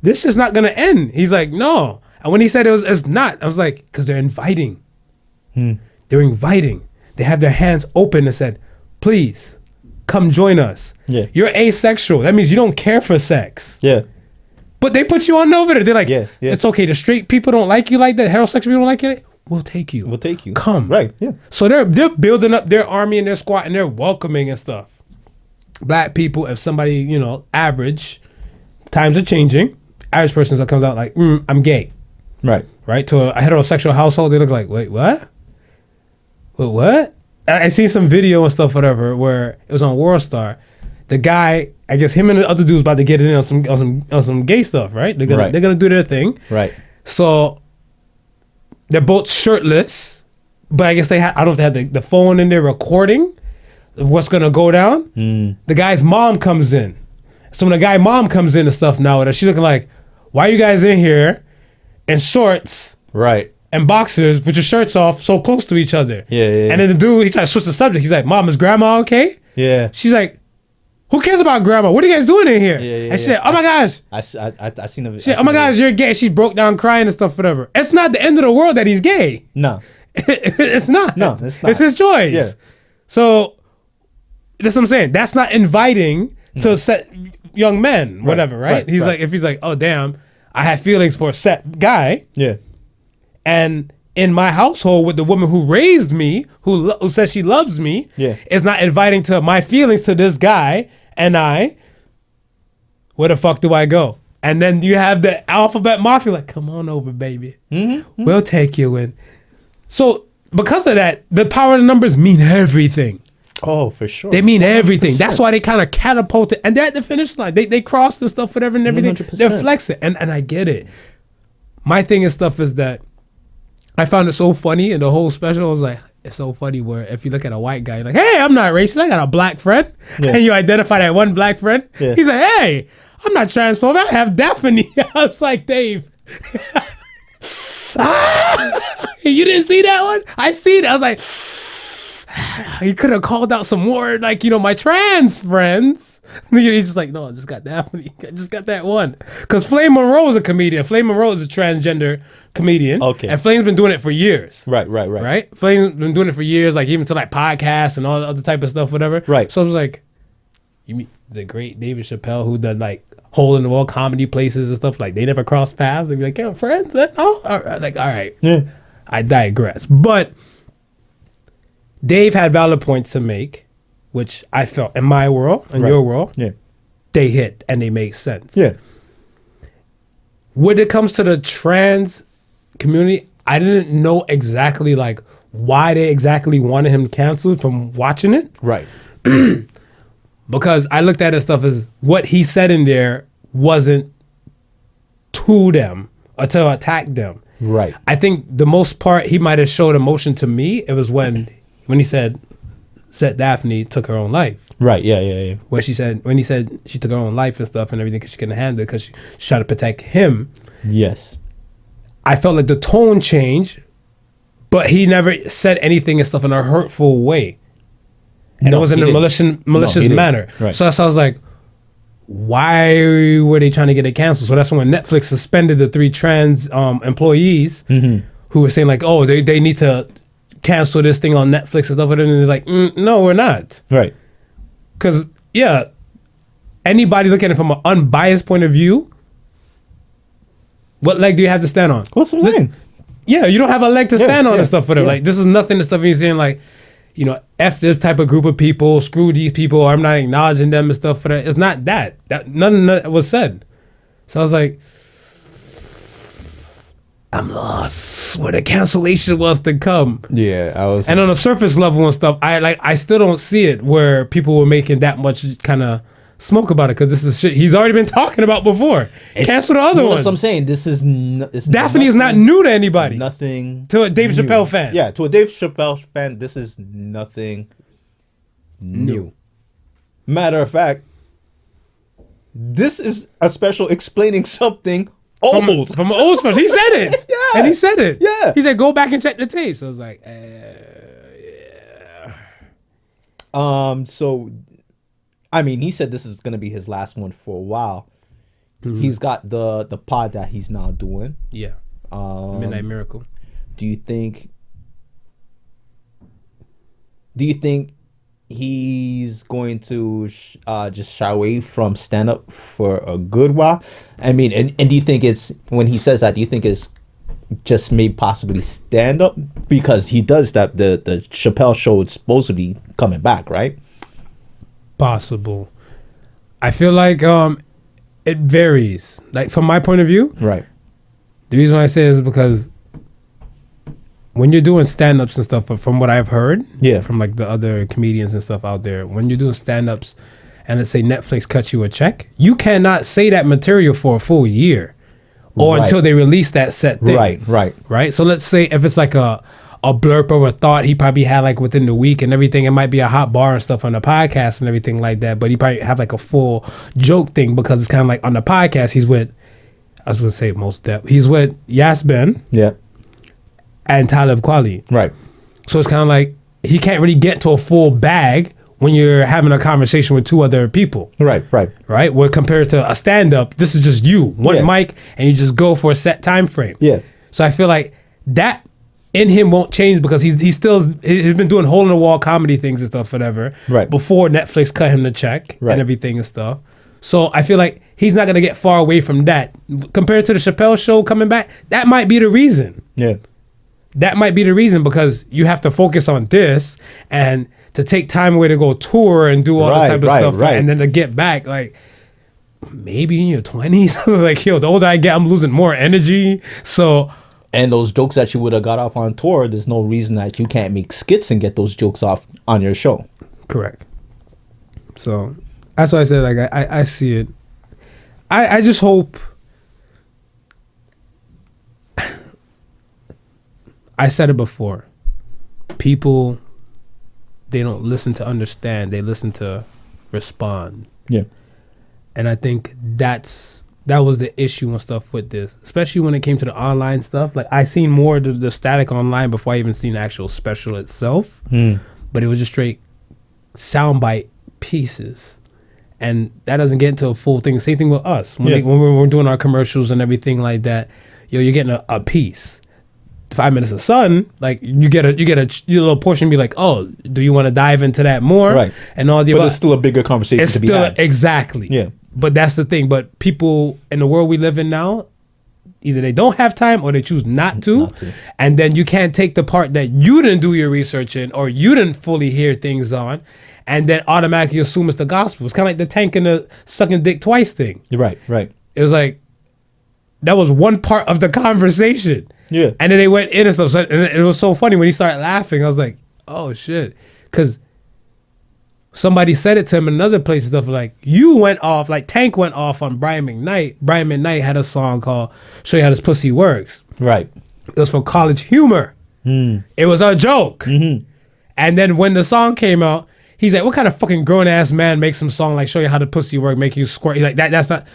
this is not gonna end. He's like, no. And when he said it's not, I was like, because they're inviting. They're inviting. They have their hands open and said, please, come join us. Yeah. You're asexual. That means you don't care for sex. Yeah. But they put you on over there. They're like, Yeah. it's okay. The straight people don't like you like that. Heterosexual people don't like you. We'll take you. We'll take you. Come. Right. Yeah. So they're building up their army and their squad and they're welcoming and stuff. Black people, if somebody, you know, average, times are changing. Average person that comes out like, I'm gay. Right. Right? To a heterosexual household, they look like, wait, what? Wait, what? I seen some video and stuff, whatever, where it was on World Star. The guy, I guess him and the other dudes about to get in on some gay stuff, right? They're gonna do their thing. Right. So they're both shirtless, but I guess I don't know if they had the phone in there recording of what's gonna go down. The guy's mom comes in. So when the guy mom comes in and stuff now, she's looking like, why are you guys in here in shorts? Right. And boxers with your shirts off so close to each other. Yeah. And then the dude, he tried to switch the subject. He's like, Mom, is grandma okay? Yeah. She's like, who cares about grandma? What are you guys doing in here? Yeah, and she said, oh my gosh. I seen a She said, oh my gosh, you're gay. She broke down crying and stuff, whatever. It's not the end of the world that he's gay. No. It's not. No, it's not. It's his choice. Yeah. So that's what I'm saying. That's not inviting to set young men, whatever, right? He's like, if he's like, oh damn, I have feelings for a set guy. Yeah. And in my household with the woman who raised me, who says she loves me, is not inviting to my feelings to this guy, and where the fuck do I go? And then you have the alphabet mafia like, come on over, baby. We'll take you in. So because of that, the power of the numbers mean everything. Oh, for sure. They mean everything. 100%. That's why they kind of catapulted, and they're at the finish line. They cross the stuff, whatever, and everything. 100%. They're flexing, and I get it. My thing and stuff is that I found it so funny in the whole special. I was like, it's so funny where if you look at a white guy, you're like, hey, I'm not racist. I got a black friend. And you identify that one black friend. He's like, hey, I'm not transphobic. I have Daphne. I was like, Dave. You didn't see that one? I seen it. I was like, he could have called out some more, like, you know, my trans friends. He's just like, no, I just got Daphne. I just got that one. Because Flame Monroe is a comedian. Flame Monroe is a transgender comedian. Okay. And Flame's been doing it for years. Right. Flame's been doing it for years, like even to like podcasts and all the other type of stuff, whatever. Right. So I was like, you mean the great David Chappelle who done like hole in the wall comedy places and stuff, like they never crossed paths. They'd be like, yeah, friends? Oh, all right. Like, all right. Yeah. I digress. But Dave had valid points to make, which I felt in my world, in your world, they hit and they make sense. Yeah. When it comes to the trans community, I didn't know exactly like why they exactly wanted him canceled from watching it. Right. Because I looked at his stuff as what he said in there wasn't to them or to attack them. Right. I think the most part he might have showed emotion to me, it was when he said Daphne took her own life. Right. Yeah. Where when he said she took her own life and stuff and everything because she couldn't handle it because she tried to protect him. Yes. I felt like the tone changed, but he never said anything and stuff in a hurtful way. And it wasn't in a malicious manner. Right. So I was like, why were they trying to get it canceled? So that's when Netflix suspended the 3 trans employees who were saying like, oh, they need to cancel this thing on Netflix and stuff. And they're like, no, we're not. Right. Because, anybody looking at it from an unbiased point of view, what leg do you have to stand on? What's I'm saying? Yeah, you don't have a leg to stand on and stuff for them. Like, this is nothing, the stuff you're saying, like, you know, F this type of group of people, screw these people, I'm not acknowledging them and stuff for that. It's not that. None of that was said. So I was like, I'm lost where the cancellation was to come. Yeah, I was. And on a surface level and stuff, I still don't see it where people were making that much kind of smoke about it because this is shit he's already been talking about before. Cancel the other ones. That's what I'm saying. This is Daphne is not new to anybody. Nothing to a Dave new. Chappelle fan. Yeah, to a Dave Chappelle fan, this is nothing new. Matter of fact, this is a special explaining something old. From an old special. He said it. Yeah. And he said it. Yeah. He said, go back and check the tapes. I was like, So, I mean, he said this is gonna be his last one for a while. He's got the pod that he's now doing. yeah. Midnight Miracle. Do you think he's going to just shy away from stand up for a good while? I mean, and do you think it's, when he says that, do you think it's just maybe possibly stand up, because he does that? The Chappelle show is supposed to be coming back, right? Possible. I feel like it varies. Like from my point of view, Right. the reason why I say is because when you're doing stand-ups and stuff, from what I've heard, Yeah. from like the other comedians and stuff out there, when you're doing stand-ups and let's say Netflix cuts you a check, you cannot say that material for a full year or Right. until they release that set thing. Right. So let's say if it's like a blurb or a thought he probably had like within the week and everything, it might be a hot bar and stuff on the podcast and everything like that, but he probably have like a full joke thing, because it's kind of like on the podcast he's with, I was going to say most depth, he's with Yas Ben Yeah. and Talib Kweli. Right. So it's kind of like he can't really get to a full bag when you're having a conversation with two other people. Right. Right? Well, compared to a stand-up, this is just you, one Yeah. mic, and you just go for a set time frame. Yeah. So I feel like that in him won't change, because he's been doing hole in the wall comedy things and stuff, whatever. Right. Before Netflix cut him the check Right. and everything and stuff. So I feel like he's not gonna get far away from that. Compared to the Chappelle show coming back, that might be the reason. Yeah. That might be the reason, because you have to focus on this and to take time away to go tour and do all this type of stuff, and then to get back, like maybe in your 20s, like, yo, the older I get, I'm losing more energy. So, And those jokes that you would have got off on tour, there's no reason that you can't make skits and get those jokes off on your show. correct. So that's why I said, like, I see it. I just hope. I said it before. People, they don't listen to understand. They listen to respond. Yeah. And I think that was the issue and stuff with this, especially when it came to the online stuff. Like, I seen more of the static online before I even seen the actual special itself. But it was just straight soundbite pieces. And that doesn't get into a full thing. Same thing with us. When we're doing our commercials and everything like that, yo, you're getting a piece. 5 minutes of sun, like you get a little portion, be like, oh, do you want to dive into that more? Right. And all the But it's still a bigger conversation it's to be still had. exactly. Yeah. But that's the thing. But people in the world we live in now, either they don't have time or they choose not to. And then you can't take the part that you didn't do your research in or you didn't fully hear things on, and then automatically assume it's the gospel. It's kind of like the tank and the sucking dick twice thing. You're right. It was like, that was one part of the conversation. Yeah. And then they went in and stuff. So, and it was so funny when he started laughing. I was like, oh, shit. Because somebody said it to him in another place and stuff, like, you went off, like Tank went off on Brian McKnight. Brian McKnight had a song called Show You How This Pussy Works. Right. It was for College Humor. It was a joke. And then when the song came out, he's like, what kind of fucking grown-ass man makes some song like Show You How the Pussy Work, make you squirt? He's like, that's not...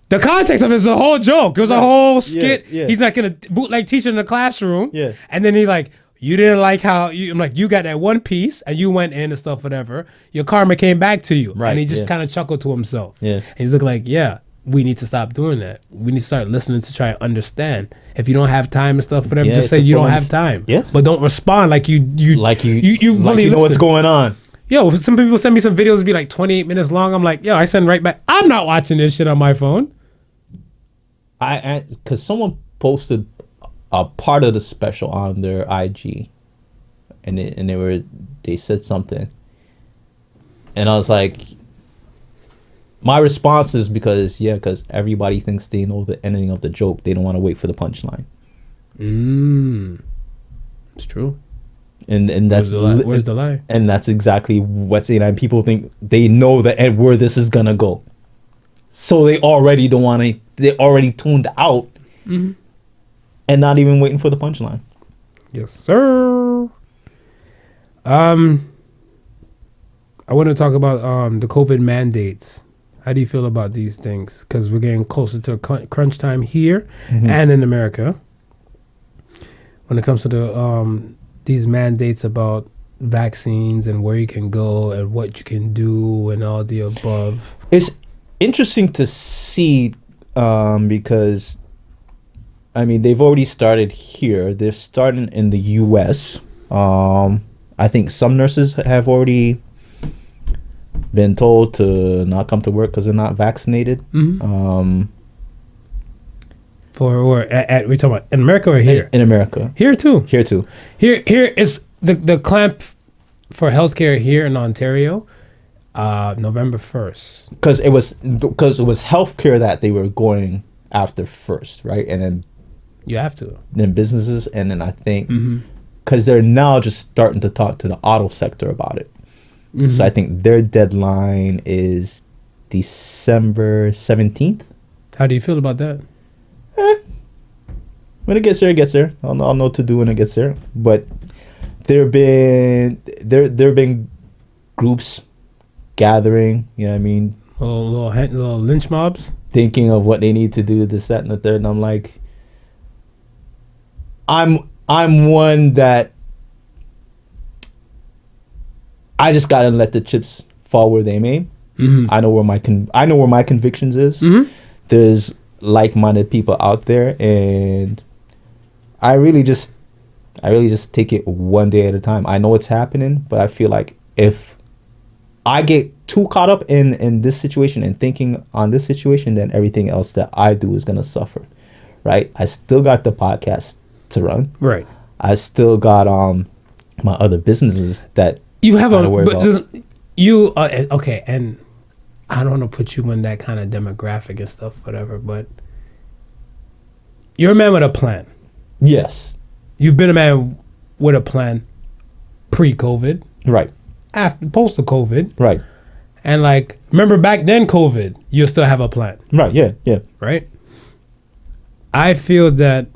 The context of it is a whole joke. It was a whole skit. Yeah. He's like in a bootleg teacher in the classroom. Yeah. And then he like, you didn't like how I'm like, you got that one piece and you went in and stuff, whatever. Your karma came back to you. Right, And he just yeah. kind of chuckled to himself. Yeah. And he's looking like, yeah, we need to stop doing that. We need to start listening to try and understand. If you don't have time and stuff, whatever, Yeah, just say it's you the don't full have time. Yeah. But don't respond like you You really know what's listen. going on. Yo, some people send me some videos that be like 28 minutes long. I'm like, yo, I send right back. I'm not watching this shit on my phone. Because someone posted a part of the special on their IG, and they said something, and I was like, my response is because everybody thinks they know the ending of the joke. They don't want to wait for the punchline. It's true. And that's Where's the lie? And that's exactly what's in it. And people think they know the end where this is gonna go, so they already don't want to. They already tuned out, and not even waiting for the punchline. Yes, sir. I want to talk about the COVID mandates How do you feel about these things? Because we're getting closer to crunch time here and in America. When it comes to these mandates about vaccines and where you can go and what you can do and all the above. It's interesting to see because, I mean, they've already started here. They're starting in the U.S. I think some nurses have already been told to not come to work because they're not vaccinated. For we talking about in America or here? In America. Here too. Here too. Here is the clamp for healthcare here in Ontario, November 1st. Because it was healthcare that they were going after first, right? And then you have to. Then businesses, and then I think because they're now just starting to talk to the auto sector about it. So I think their deadline is December 17th. How do you feel about that? When it gets there, it gets there. I'll know what to do when it gets there. But there been groups gathering. You know what I mean? Little lynch mobs. Thinking of what they need to do, this, that, and the third. And I'm like, I'm one that I just gotta let the chips fall where they may. I know where my convictions is. There's like-minded people out there, and I really just take it one day at a time. I know it's happening, but I feel like if I get too caught up in this situation and thinking on this situation, then everything else that I do is gonna suffer, right? I still got the podcast to run, right? I still got my other businesses that you have okay, and I don't want to put you in that kind of demographic and stuff, whatever, but you're a man with a plan. Yes. You've been a man with a plan pre-COVID. Right. Post the COVID. Right. And like, remember back then COVID, you still have a plan. Right, yeah. Right? I feel that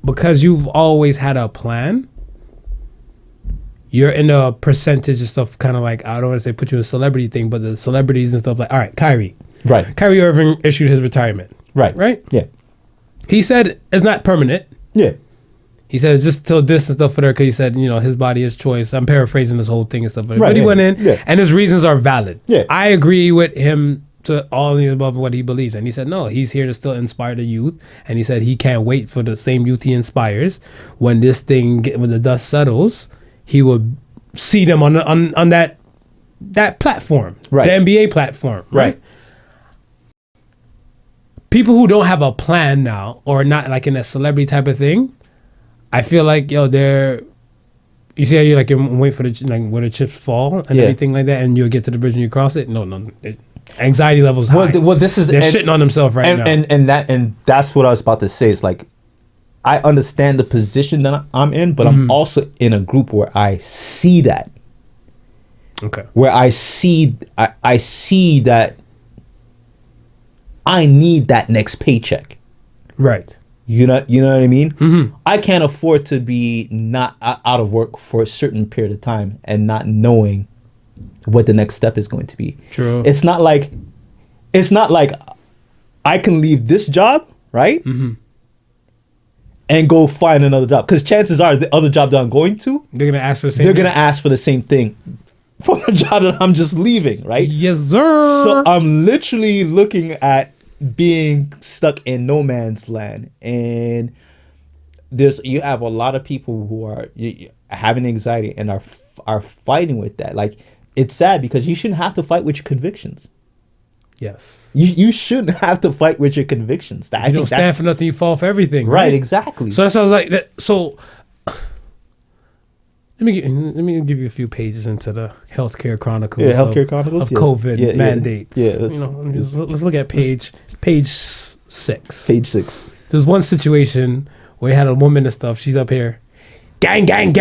because you've always had a plan, you're in a percentage of stuff, kind of like, I don't want to say put you in a celebrity thing, but the celebrities and stuff like, all right, Kyrie. Right. Kyrie Irving issued his retirement. Right. Yeah. He said it's not permanent. Yeah. He said it's just till this and stuff for there, because he said, his body is choice. I'm paraphrasing this whole thing and stuff. Right, but he went in, and his reasons are valid. Yeah. I agree with him to all the above what he believes. And he said, no, he's here to still inspire the youth. And he said he can't wait for the same youth he inspires. When this thing, when the dust settles, he will see them on that platform, the NBA platform, right? People who don't have a plan now, or not like in a celebrity type of thing, I feel like you see how you wait for where the chips fall and everything like that, and you'll get to the bridge and you cross it. No, anxiety levels high. Well, this is they're shitting on themselves now, and that's what I was about to say. It's like, I understand the position that I'm in, but I'm also in a group where I see that. Okay. Where I see that I need that next paycheck. Right. You know what I mean? I can't afford to be not out of work for a certain period of time and not knowing what the next step is going to be. True. It's not like I can leave this job, right? And go find another job, because chances are the other job that I'm going to, they're gonna ask for the same. They're gonna ask for the same thing for the job that I'm just leaving, right? Yes, sir. So I'm literally looking at being stuck in no man's land, and you have a lot of people who are having anxiety and are fighting with that. Like, it's sad because you shouldn't have to fight with your convictions. Yes. You shouldn't have to fight with your convictions. You don't stand for nothing, you fall for everything. Right, exactly. So that's what I was like. So let me give you a few pages into the healthcare chronicles. Yeah, healthcare chronicles of COVID mandates. Yeah, let's look at page 6. Page 6. There's one situation where you had a woman and stuff. She's up here. Gang. Ain't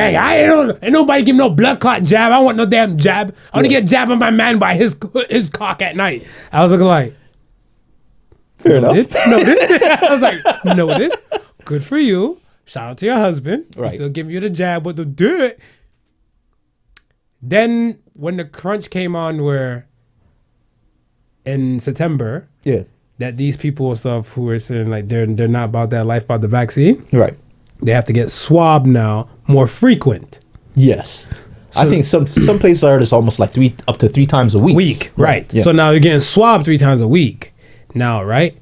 nobody give no blood clot jab. I don't want no damn jab. I want to get jabbed on my man by his cock at night. I was looking like, fair enough. Noted. I was like, noted. Good for you. Shout out to your husband. Right. He's still giving you the jab, but to do it. Then when the crunch came on, where in September Yeah. that these people and stuff who are saying like they're not about that life, about the vaccine, Right. they have to get swabbed now more frequent. Yes. I think some places are just almost like up to 3 times a week. Right. Yeah. So now you're getting swabbed 3 times a week now, right?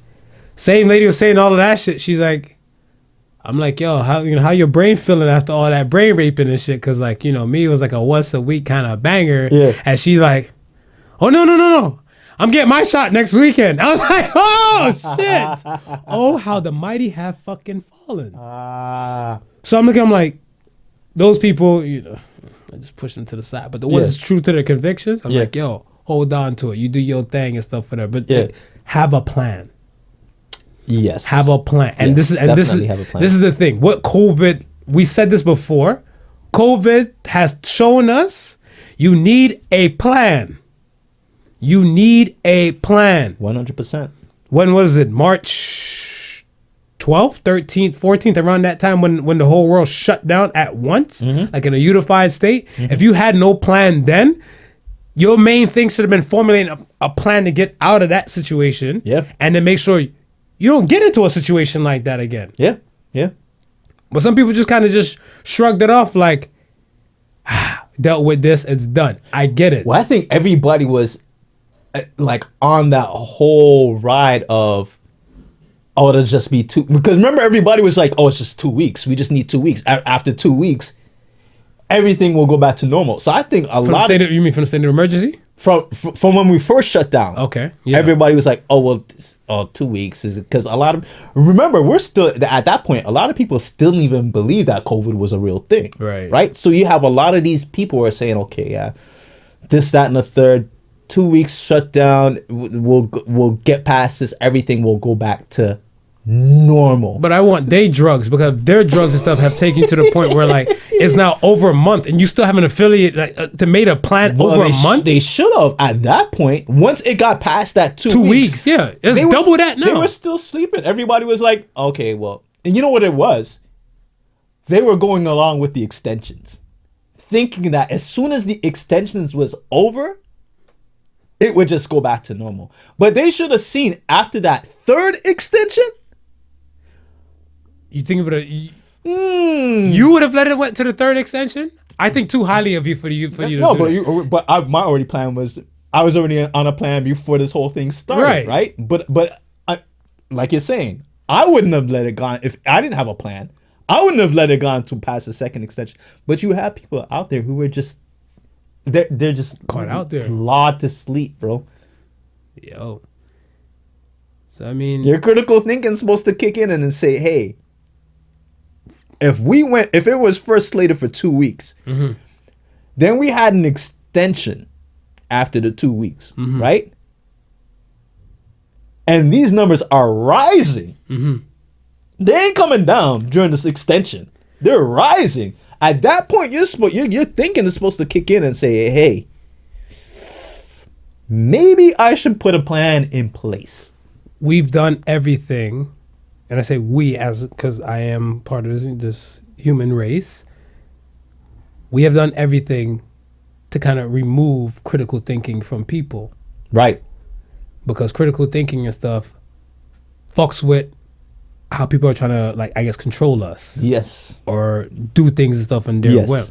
Same lady was saying all of that shit. She's like, I'm like, yo, how your brain feeling after all that brain raping and shit? Cause like, me, it was like a once a week kind of banger. Yeah. And she like, oh no. I'm getting my shot next weekend. I was like, oh shit. Oh, how the mighty have fucking fallen. So I'm like, those people, I just push them to the side. But the ones that's true to their convictions, I'm like, yo, hold on to it. You do your thing and stuff for that. But like, have a plan. Yes. Have a plan. And this is have a plan. this is the thing. What COVID, we said this before. COVID has shown us you need a plan. You need a plan. 100%. When was it? March 12th, 13th, 14th, around that time when the whole world shut down at once, like in a unified state. If you had no plan then, your main thing should have been formulating a plan to get out of that situation. Yeah. And then make sure you don't get into a situation like that again. Yeah. Yeah. But some people just kind of just shrugged it off like, dealt with this, it's done. I get it. Well, I think everybody was like on that whole ride of, oh, it'll just be 2. Because remember, everybody was like, oh, it's just 2 weeks. We just need 2 weeks. After 2 weeks, everything will go back to normal. So I think You mean from the state of emergency? From when we first shut down. Okay. Yeah. Everybody was like, oh, well, 2 weeks is because remember, we're still at that point, a lot of people still didn't even believe that COVID was a real thing. Right. So you have a lot of these people who are saying, okay, yeah, this, that, and the third, 2 weeks shut down. We'll get past this. Everything will go back to normal. But I want their drugs because their drugs and stuff have taken you to the point where like it's now over a month and you still have an affiliate to made a plan over a month. They should have at that point. Once it got past that 2 weeks. Yeah, it's double that now. They were still sleeping. Everybody was like, okay, well, and you know what it was? They were going along with the extensions, thinking that as soon as the extensions was over, it would just go back to normal. But they should have seen after that 3rd extension. You think of it? You would have let it went to the 3rd extension? I think too highly of you for you to do that. My already plan was I was already on a plan before this whole thing started, right? But like you're saying, I wouldn't have let it gone if I didn't have a plan. I wouldn't have let it gone to past the 2nd extension. But you have people out there who were just they're just caught out there, clawed to sleep, bro. Yo. So I mean, your critical thinking's supposed to kick in and then say, hey, if it was first slated for 2 weeks, then we had an extension after the 2 weeks, right? And these numbers are rising. They ain't coming down during this extension. They're rising. At that point, your thinking is supposed to kick in and say, hey, maybe I should put a plan in place. We've done everything. And I say we because I am part of this human race. We have done everything to kind of remove critical thinking from people. Right. Because critical thinking and stuff fucks with how people are trying to, like, I guess, control us. Yes. Or do things and stuff in their will.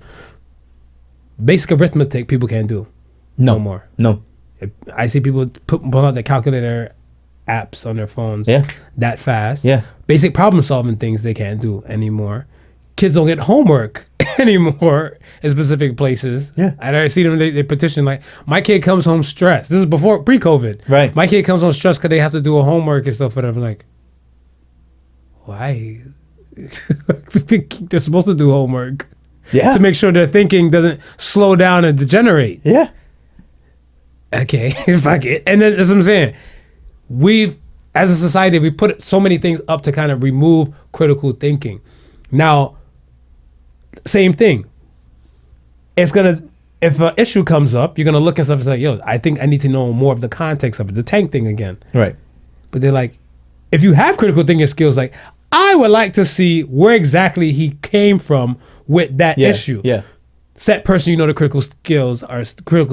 Basic arithmetic people can't do. No more. No. I see people pull out their calculator apps on their phones that fast. Yeah. Basic problem solving things they can't do anymore. Kids don't get homework anymore in specific places. Yeah. And I see them, they petition like, my kid comes home stressed. This is pre-COVID. Right. My kid comes home stressed because they have to do a homework and stuff. And I'm like, why? They're supposed to do homework. Yeah. To make sure their thinking doesn't slow down and degenerate. Yeah. Okay, fuck it. And then that's what I'm saying. As a society, we put so many things up to kind of remove critical thinking. Now, same thing. If an issue comes up, you're gonna look at stuff and say, yo, I think I need to know more of the context of it, the tank thing again. Right. But they're like, if you have critical thinking skills, like, I would like to see where exactly he came from with that issue. Yeah. Set person, the critical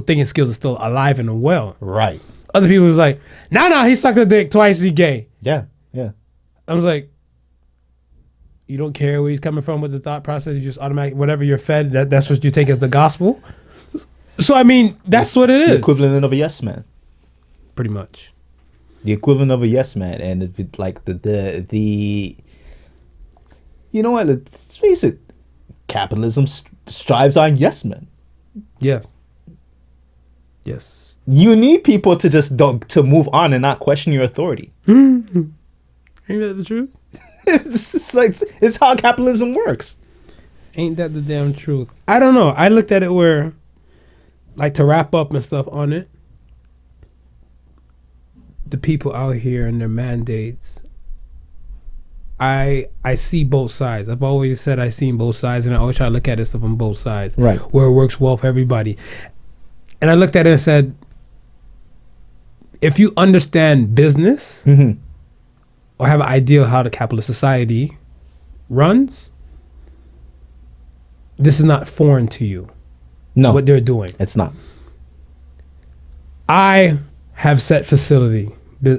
thinking skills are still alive and well. Right. Other people was like, nah, he sucked a dick twice, he gay. Yeah. I was like, you don't care where he's coming from with the thought process. You just automatically, whatever you're fed, that's what you take as the gospel. So, I mean, that's what it is. The equivalent of a yes man. Pretty much. The equivalent of a yes man. And if it, like the you know what, let's face it, capitalism strives on yes men. Yes. You need people to just to move on and not question your authority. Ain't that the truth? It's how capitalism works. Ain't that the damn truth? I don't know. I looked at it where, like, to wrap up and stuff on it, the people out here and their mandates, I see both sides. I've always said I've seen both sides, and I always try to look at this stuff on both sides. Right. Where it works well for everybody. And I looked at it and said, if you understand business, or have an idea of how the capitalist society runs, this is not foreign to you. No. What they're doing. It's not. I have set facility.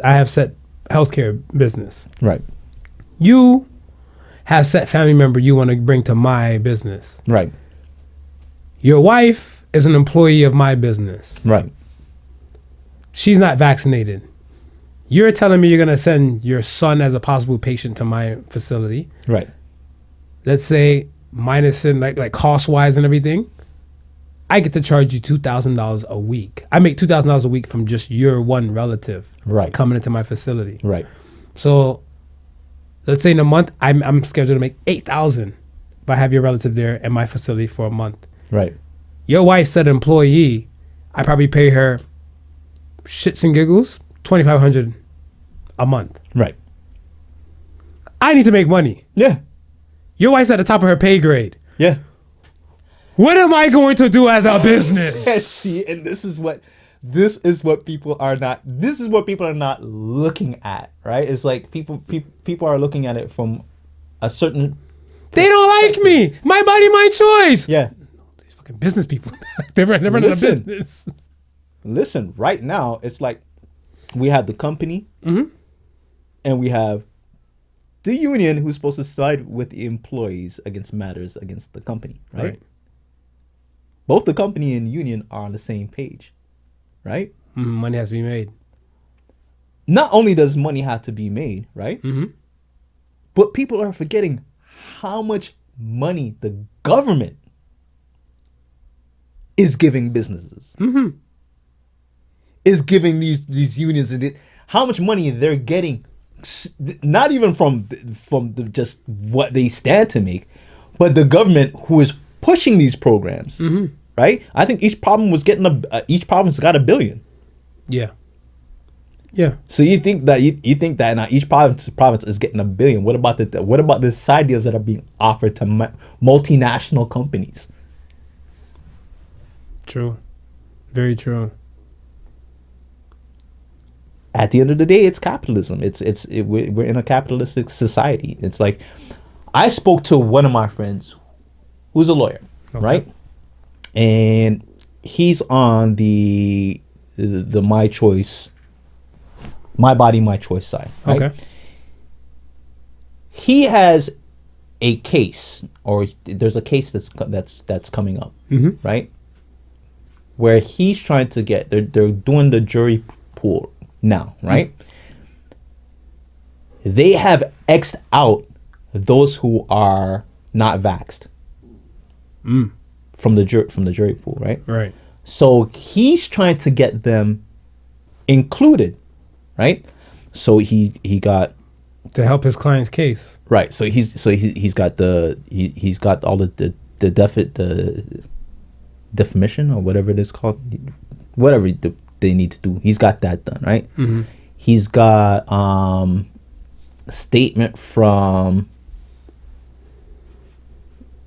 I have set healthcare business. Right. You have set family member you want to bring to my business. Right. Your wife is an employee of my business. Right. She's not vaccinated. You're telling me you're going to send your son as a possible patient to my facility. Right. Let's say minus in like cost wise and everything. I get to charge you $2,000 a week. I make $2,000 a week from just your one relative coming into my facility. Right. So let's say in a month, I'm scheduled to make $8,000 if I have your relative there in my facility for a month. Right. Your wife said employee, I probably pay her shits and giggles, $2,500 a month. Right. I need to make money. Yeah. Your wife's at the top of her pay grade. Yeah. What am I going to do as a business? See, and this is what people are not looking at, right? It's like people are looking at it from a certain. They don't like me. My body, my choice. Yeah. These fucking business people. they're running a business. Listen, right now it's like we have the company, and we have the union who's supposed to side with the employees against matters against the company, right? Both the company and the union are on the same page, right? Money has to be made. Not only does money have to be made, right? But people are forgetting how much money the government is giving businesses. Is giving these unions and how much money they're getting, not even from just what they stand to make, but the government who is pushing these programs, right? I think each province got $1 billion. Yeah. So you think that now each province is getting $1 billion? What about the side deals that are being offered to multinational companies? True. Very true. At the end of the day, it's capitalism. We're in a capitalistic society. It's like, I spoke to one of my friends who's a lawyer, right? And he's on the my choice, my body, my choice side, right? Okay. He has a case, or there's a case that's coming up, right? Where he's trying to get, they're doing the jury pool now, right? They have X'd out those who are not vaxxed from the jury pool, right? Right. So he's trying to get them included, right? So he got To help his client's case. right. So he's got all the defamation or whatever it is called, whatever they need to do. He's got that done, right? He's got statement from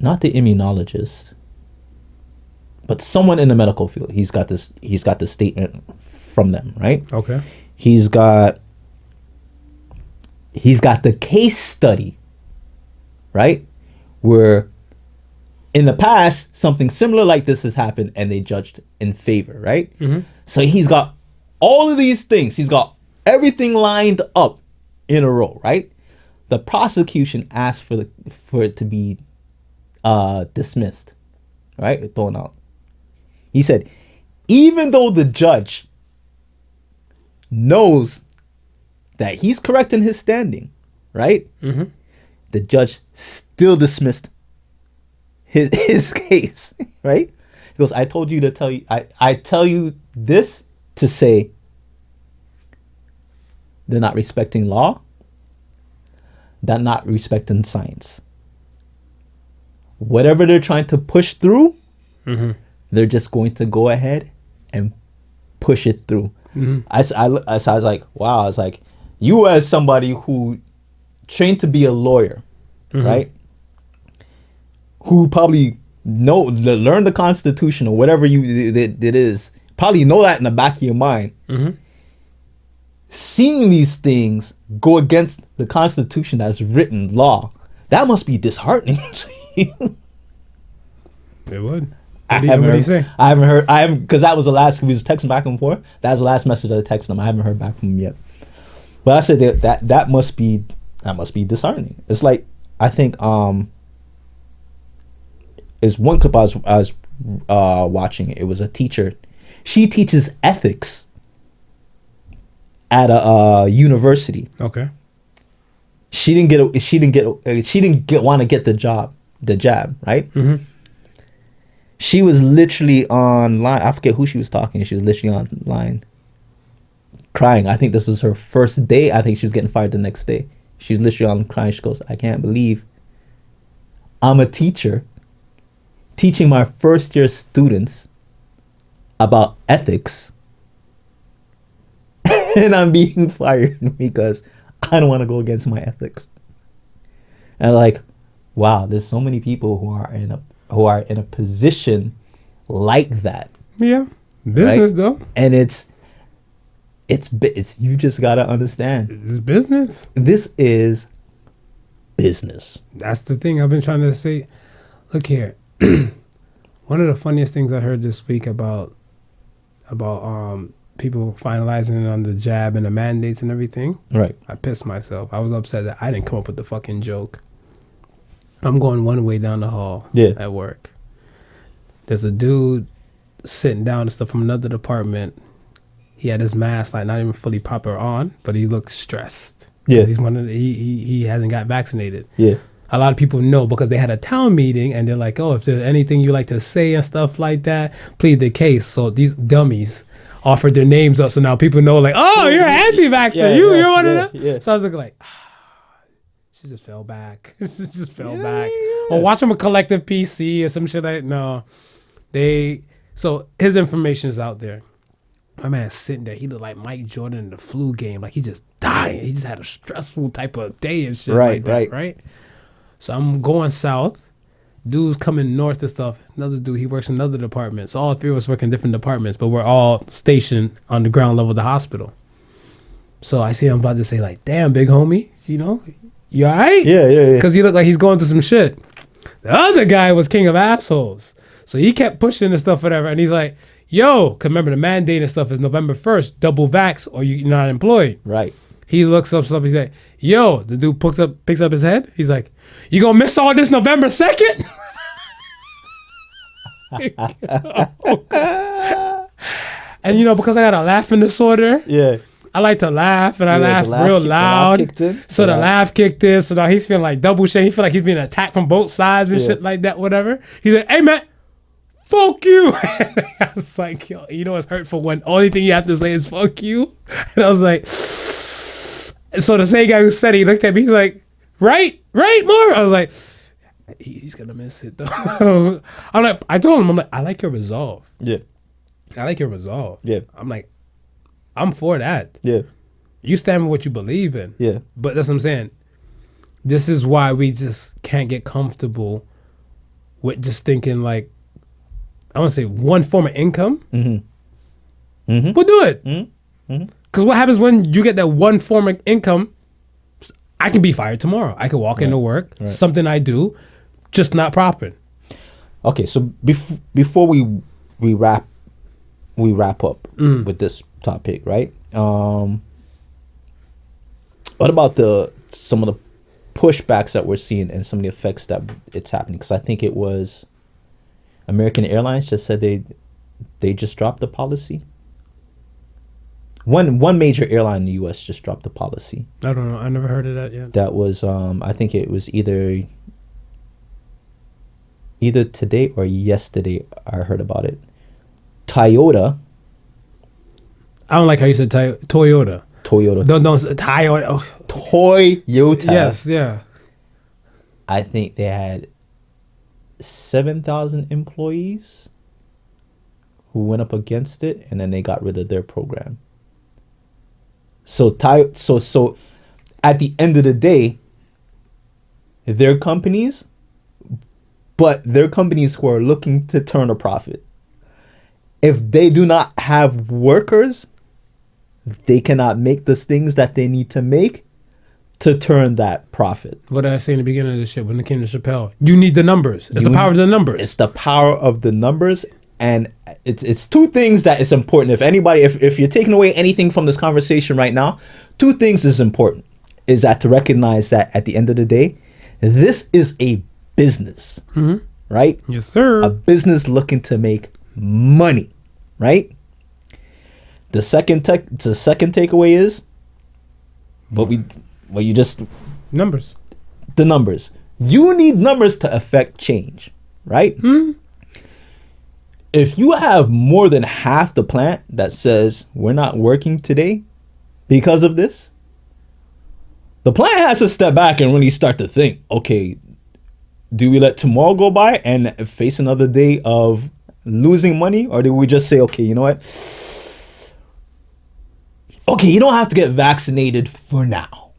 not the immunologist, but someone in the medical field. He's got the statement from them, right? Okay. He's got the case study, right? Where in the past something similar like this has happened and they judged in favor, right? So he's got all of these things. He's got everything lined up in a row, right? The prosecution asked for it to be dismissed, right? Thrown out. He said, even though the judge knows that he's correct in his standing, right? Mm-hmm. The judge still dismissed his case, right? He goes, I told you to tell you, I tell you this to say they're not respecting law, they're not respecting science. Whatever they're trying to push through, they're just going to go ahead and push it through. I was like, wow. I was like, you as somebody who trained to be a lawyer, right? Who probably learn the Constitution or whatever it is, probably know that in the back of your mind. Seeing these things go against the Constitution that's written law, that must be disheartening to you. It would. I What do you say? haven't heard. Because that was the last. We was texting back and forth. That was the last message I texted him. I haven't heard back from him yet. But I said that must be disheartening. It's like, I think is one clip I was watching. It was a teacher. She teaches ethics at a university. Okay. She didn't want to get the jab, right? She was literally online. I forget who she was talking to. She was literally online crying. I think this was her first day. I think she was getting fired the next day. She was literally on crying. She goes, I can't believe I'm a teacher teaching my first year students about ethics and I'm being fired because I don't want to go against my ethics. And like, wow, there's so many people who are in a position like that. Yeah. Business, right? though. And it's you just gotta understand. It's business. This is business. That's the thing I've been trying to say. Look here. One of the funniest things I heard this week about people finalizing on the jab and the mandates and everything. Right. I pissed myself. I was upset that I didn't come up with the fucking joke. I'm going one way down the hall at work. There's a dude sitting down and stuff from another department. He had his mask like not even fully proper on, but he looked stressed. Yeah. He's he hasn't got vaccinated. Yeah. A lot of people know because they had a town meeting and they're like, oh, if there's anything you like to say and stuff like that, plead the case. So these dummies offered their names up. So now people know like, oh, you're an anti-vaxxer. You're one of them. Yeah. So I was looking like, she just fell back. She just fell back. Or watch them a collective PC or some shit like no. So his information is out there. My man's sitting there. He looked like Mike Jordan in the flu game. Like he just died. He just had a stressful type of day and shit like that, right? So I'm going south. Dude's coming north and stuff. Another dude, he works in another department. So all three of us work in different departments, but we're all stationed on the ground level of the hospital. So I see him about to say like, damn, big homie, you know, you all right? Yeah. Because he looked like he's going through some shit. The other guy was king of assholes. So he kept pushing and stuff, whatever. And he's like, yo, because remember the mandate and stuff is November 1st, double vax or you're not employed. Right. He looks up something, he's like, yo, the dude picks up his head. He's like, you gonna miss all this November 2nd? And you know, because I got a laughing disorder, I like to laugh and I laugh real loud. So the laugh kicked in. So now he's feeling like double shame. He feel like he's being attacked from both sides and shit like that, whatever. He's like, hey man, fuck you. I was like, yo, you know it's hurtful when only thing you have to say is fuck you. And I was like, so the same guy who said it, he looked at me, he's like, right, more. I was like, he's gonna miss it though. I told him, I'm like, I like your resolve. Yeah. I like your resolve. Yeah. I'm like, I'm for that. Yeah. You stand with what you believe in. Yeah. But that's what I'm saying. This is why we just can't get comfortable with just thinking like, I want to say one form of income. We'll do it. Because what happens when you get that one form of income, I can be fired tomorrow. I can walk into work, something I do, just not proper. Okay, so before we wrap up with this topic, right? What about some of the pushbacks that we're seeing and some of the effects that it's happening? Because I think it was American Airlines just said they just dropped the policy. One major airline in the U.S. just dropped the policy. I don't know. I never heard of that yet. That was I think it was either today or yesterday I heard about it. Toyota. I don't like how you said Toyota. Toyota. Don't Toyota. Oh. Toyota. Yes, yeah. I think they had 7,000 employees who went up against it, and then they got rid of their program. So at the end of the day, they're companies, but they're companies who are looking to turn a profit. If they do not have workers, they cannot make the things that they need to make to turn that profit. What did I say in the beginning of this shit when it came to Chappelle? You need the numbers. It's the power of the numbers. It's the power of the numbers. And it's two things that is important. If anybody, if you're taking away anything from this conversation right now, two things is important. Is that to recognize that at the end of the day, this is a business, right? Yes, sir. A business looking to make money, right? The second takeaway is what you just numbers. The numbers. You need numbers to affect change, right? If you have more than half the plant that says we're not working today because of this, the plant has to step back and really start to think, okay, do we let tomorrow go by and face another day of losing money? Or do we just say, okay, you know what? Okay, you don't have to get vaccinated for now.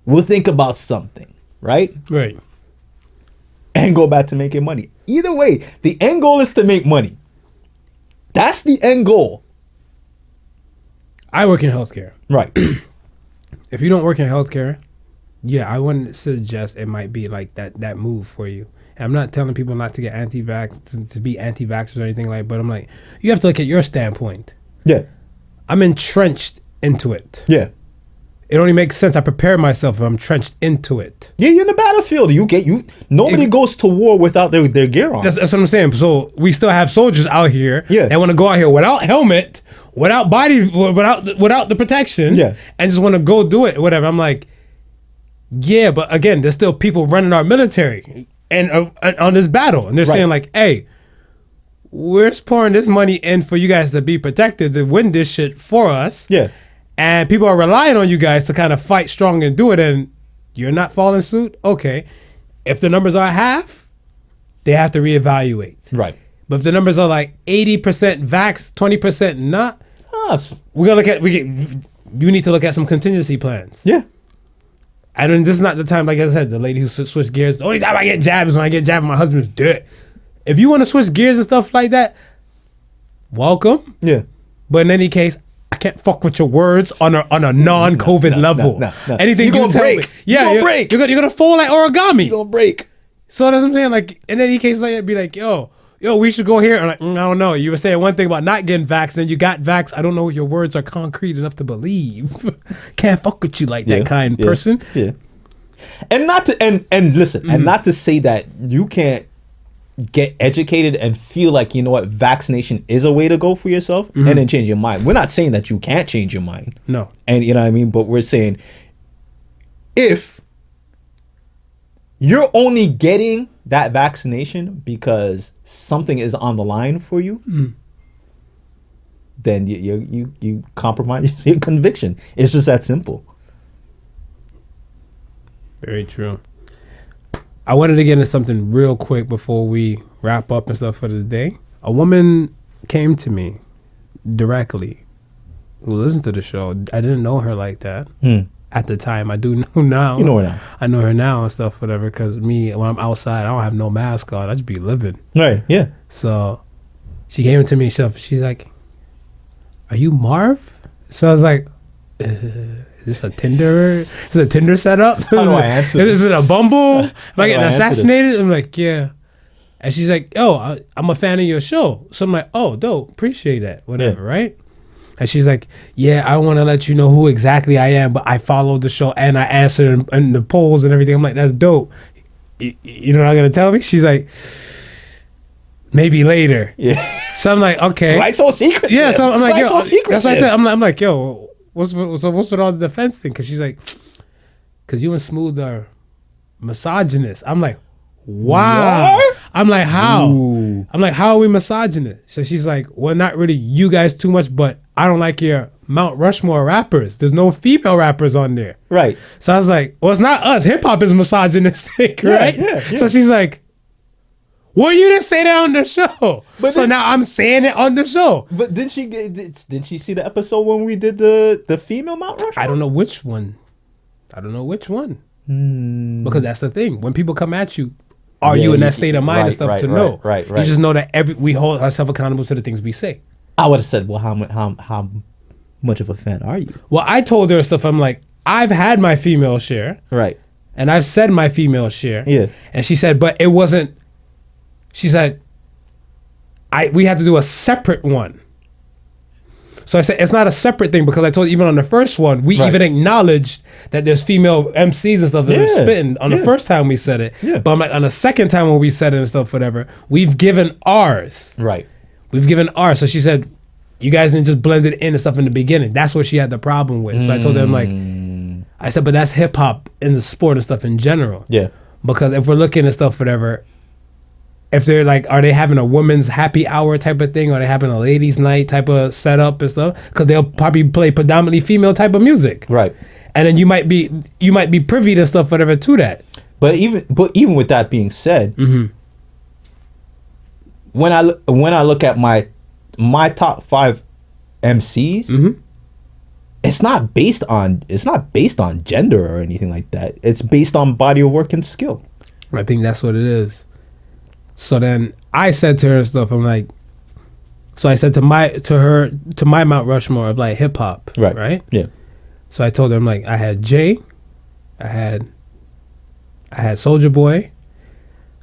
We'll think about something, right? Right. And go back to making money. Either way, the end goal is to make money. That's the end goal. I work in healthcare. Right. If you don't work in healthcare, yeah, I wouldn't suggest it might be like that move for you. And I'm not telling people not to get anti-vax, to be anti-vaxxers or anything like, but I'm like, you have to look at your standpoint. Yeah. I'm entrenched into it. Yeah. It only makes sense. I prepare myself if I'm trenched into it. Yeah, you're in the battlefield. Nobody goes to war without their gear on. That's what I'm saying. So we still have soldiers out here that want to go out here without helmet, without body, without the protection, and just want to go do it, whatever. I'm like, yeah, but again, there's still people running our military and on this battle, and they're saying like, hey, we're pouring this money in for you guys to be protected, to win this shit for us. Yeah. And people are relying on you guys to kind of fight strong and do it, and you're not following suit? Okay. If the numbers are half, they have to reevaluate. Right. But if the numbers are like 80% vax, 20% not, we're gonna you need to look at some contingency plans. Yeah. And then this is not the time, like I said, the lady who switched gears, the only time I get jabbed is when I get jabbed, my husband's dead. If you want to switch gears and stuff like that, welcome. Yeah. But in any case, I can't fuck with your words on a non-COVID level. No. Anything you tell me, you're gonna fall like origami. You're gonna break. So that's what I'm saying. Like in any case, like be like, yo, we should go here. I'm like, I don't know. You were saying one thing about not getting vaxxed, then you got vaxxed. I don't know if your words are concrete enough to believe. Can't fuck with you like that kind person. Yeah. And not to and listen, and not to say that you can't get educated and feel like, you know what, vaccination is a way to go for yourself and then change your mind. We're not saying that you can't change your mind. No. And you know what I mean? But we're saying if you're only getting that vaccination because something is on the line for you, then you compromise your conviction. It's just that simple. Very true. I wanted to get into something real quick before we wrap up and stuff for the day. A woman came to me directly who listened to the show. I didn't know her like that at the time. I do know now. You know her now. I know her now and stuff, whatever, because me, when I'm outside, I don't have no mask on. I just be living. Right, yeah. So she came to me, she's like, are you Marv? So I was like, is this a Tinder? Is it a Tinder setup? How do I answer this? Is it a Bumble? Am I getting assassinated? I'm like, yeah. And she's like, I'm a fan of your show. So I'm like, oh, dope. Appreciate that. Whatever, right? And she's like, yeah, I want to let you know who exactly I am, but I followed the show and I answered in the polls and everything. I'm like, that's dope. You're not going to tell me? She's like, maybe later. Yeah. So I'm like, okay. Why so secretive? Yeah, so I'm like, Why yo, so secretive? that's what I said. I'm like, yo, what's with all the defense thing? Because she's like, because you and Smooth are misogynist. I'm like, wow. What? I'm like, how? Ooh. I'm like, how are we misogynist? So she's like, well, not really you guys too much, but I don't like your Mount Rushmore rappers. There's no female rappers on there. Right. So I was like, well, it's not us. Hip hop is misogynistic, right? Yeah. So she's like, well, you didn't say that on the show. But so then- now I'm saying it on the show. But didn't she see the episode when we did the female Mount Rushmore? I don't know which one. Because that's the thing. When people come at you, are you in that state of mind and stuff to know? Right. You just know that we hold ourselves accountable to the things we say. I would have said, well, how much of a fan are you? Well, I told her stuff. I'm like, I've had my female share. Right. And I've said my female share. Yeah. And she said, but it wasn't. She said, we had to do a separate one. So I said, it's not a separate thing because I told you, even on the first one, we even acknowledged that there's female MCs and stuff that are spitting on the first time we said it. Yeah. But I'm like, on the second time when we said it and stuff, whatever, we've given ours. Right. We've given ours. So she said, you guys didn't just blend it in and stuff in the beginning. That's what she had the problem with. So I told them, like, I said, but that's hip hop in the sport and stuff in general. Yeah. Because if we're looking at stuff, whatever, if they're like, are they having a women's happy hour type of thing? Are they having a ladies' night type of setup and stuff? Because they'll probably play predominantly female type of music. Right. And then you might be privy to stuff, whatever, to that. But even with that being said, when I look at my top 5 MCs, it's not based on gender or anything like that. It's based on body of work and skill. I think that's what it is. So then I said to her and stuff, I'm like, so I said to my Mount Rushmore of like hip hop, right? Yeah. So I told her, I'm like, I had Jay, I had Soulja Boy,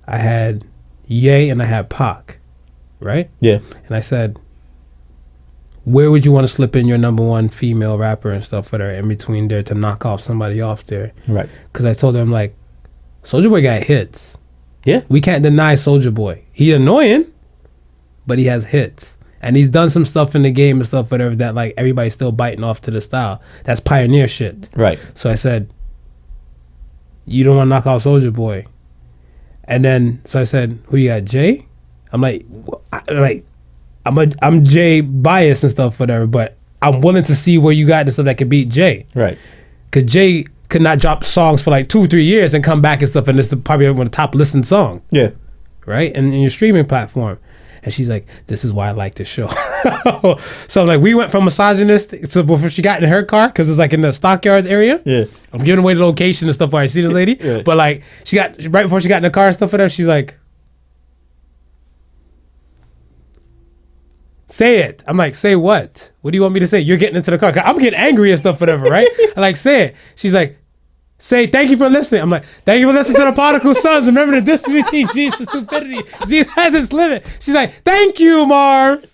I had Ye, and I had Pac, right? Yeah. And I said, where would you want to slip in your number one female rapper and stuff that are in between there to knock off somebody off there? Right. Because I told them, like, Soulja Boy got hits. Yeah. We can't deny Soulja Boy. He annoying, but he has hits. And he's done some stuff in the game and stuff, whatever, that like everybody's still biting off to the style. That's pioneer shit. Right. So I said, you don't want to knock out Soulja Boy. And then, so I said, who you got, Jay? I'm like, I'm Jay biased and stuff, whatever, but I'm willing to see where you got this stuff that could beat Jay. Right. Because Jay could not drop songs for like 2-3 years and come back and stuff, and this is probably one of the top listened song. Yeah. Right? And in your streaming platform. And she's like, this is why I like this show. So like, we went from misogynist, so before she got in her car, because it's like in the Stockyards area. Yeah. I'm giving away the location and stuff where I see this lady. Yeah. But like, right before she got in the car and stuff with her, she's like, say it. I'm like, say what? What do you want me to say? You're getting into the car. I'm getting angry and stuff, whatever, right? I like, say it. She's like, say, thank you for listening. I'm like, thank you for listening to the Podical Sons. Remember the difference between Jesus and stupidity. Jesus has its limit. She's like, thank you, Marv.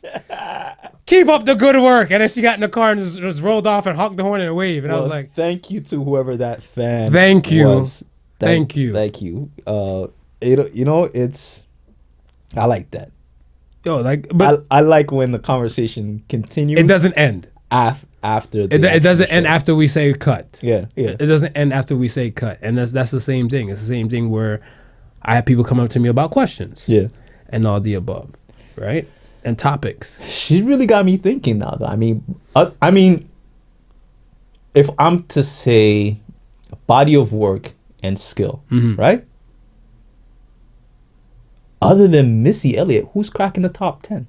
Keep up the good work. And then she got in the car and just rolled off and honked the horn and waved. And I was like, thank you to whoever that fan thank you. was. Thank you. Thank you. It's, I like that. Yo, like, but I like when the conversation continues. it doesn't end. After the It doesn't actual end show. after we say cut. Yeah. It doesn't end after we say cut. And that's the same thing. It's the same thing where I have people come up to me about questions. Yeah. And all the above. Right? And topics. She really got me thinking now, though. I mean, if I'm to say body of work and skill, right? Other than Missy Elliott, who's cracking the top 10?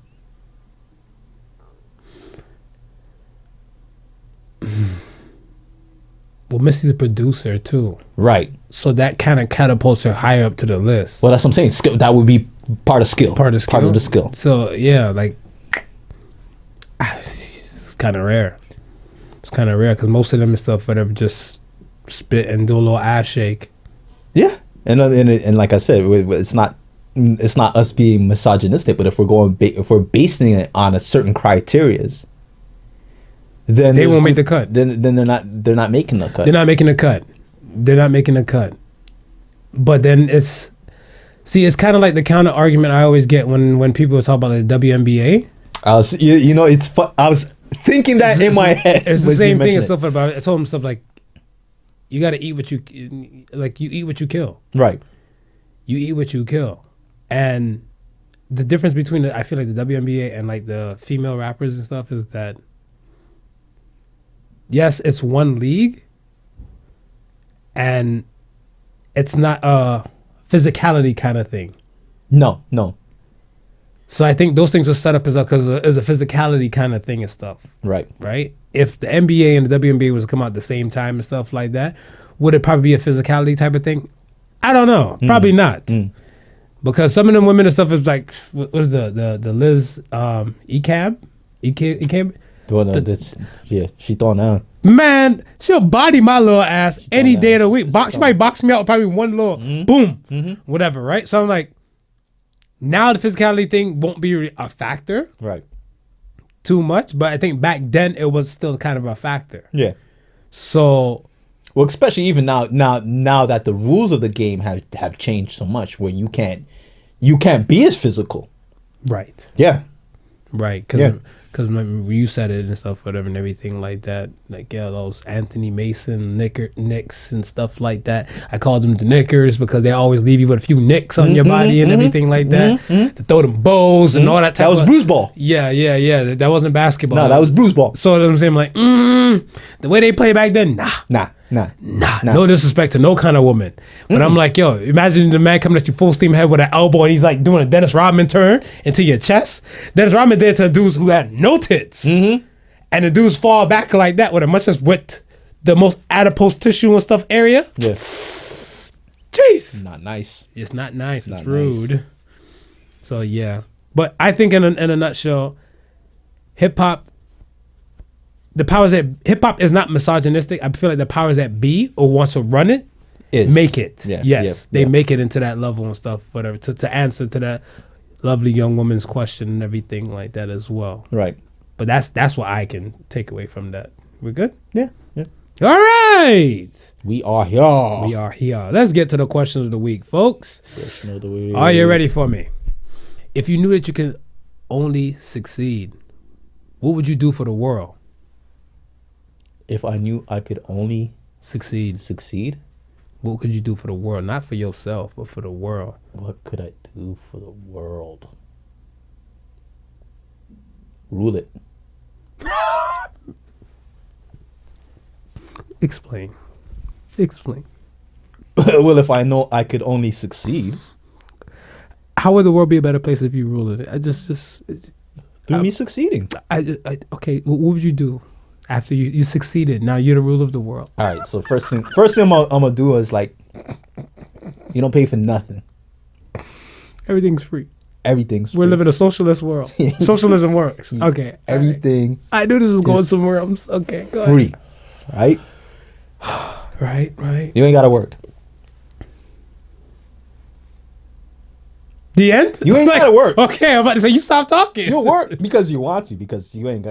Well, Missy's a producer too. Right. So that kind of catapults her higher up to the list. Well, that's what I'm saying. Skill, that would be part of skill. Part of the skill. Part of the skill. So yeah, like it's kind of rare. It's kind of rare because most of them and stuff, whatever, just spit and do a little ass shake. Yeah. And like I said, it's not us being misogynistic, but if we're basing it on a certain criterias, then they won't make the cut. Then they're not making the cut. They're not making the cut. They're not making the cut. But then it's kind of like the counter argument I always get when people talk about the WNBA. I was I was thinking that in my head. It's the same thing and stuff about it. I told him stuff like, you got to eat what you eat what you kill. Right. You eat what you kill. And the difference between I feel like the WNBA and like the female rappers and stuff is that, yes, it's one league, and it's not a physicality kind of thing. No. So I think those things were set up as a physicality kind of thing and stuff. Right. Right? If the NBA and the WNBA was to come out at the same time and stuff like that, would it probably be a physicality type of thing? I don't know. Probably not. Because some of them women and stuff is like, what is the Liz ECAB? The one she throwing down. Man, she'll body my little ass any day of the week. She might box me out with probably one little boom, whatever, right? So I'm like, now the physicality thing won't be a factor. Right. Too much, but I think back then it was still kind of a factor. Yeah. So, well, especially even now that the rules of the game have changed so much, where you can't be as physical. Right. Yeah. Right. Because when you said it and stuff, whatever, and everything like that, like those Anthony Mason nicks and stuff like that. I called them the knickers because they always leave you with a few nicks on your body and everything like that. To throw them bows and all that type. That was bruise ball. Yeah. That wasn't basketball. No, that was bruise ball. So I'm saying, like, the way they play back then, nah. No disrespect to no kind of woman. But I'm like, yo, imagine the man coming at you full steam ahead with an elbow and he's like doing a Dennis Rodman turn into your chest. Dennis Rodman did to dudes who had no tits. And the dudes fall back like that with a much as with the most adipose tissue and stuff area. Yeah. Jeez. Not nice. It's not nice. It's Not rude. nice. So yeah. But I think in a nutshell, hip hop, the powers that hip hop is not misogynistic. I feel like the powers that be or wants to run it make it. Yeah, yes, they make it into that level and stuff. Whatever to answer to that lovely young woman's question and everything like that as well. Right. But that's what I can take away from that. We're good. Yeah. All right. We are here. We are here. Let's get to the questions of the week, folks. Question of the week. Are you ready for me? If you knew that you could only succeed, what would you do for the world? If I knew I could only Succeed. What could you do for the world? Not for yourself, but for the world. What could I do for the world? Rule it. Explain. Well, if I know I could only succeed How would the world be a better place if you ruled it? through me succeeding. Okay, what would you do after you succeeded? Now you're the ruler of the world. All right. So first thing I'm gonna do is like, you don't pay for nothing. Everything's free. Everything's We're free. living a socialist world. Socialism works. Okay. Everything I knew this was going is somewhere else. Okay, go ahead. free. Right. Right. You ain't gotta work. The end? You ain't gotta work. Okay, I'm about to say, you stop talking. You work because you want to, because you ain't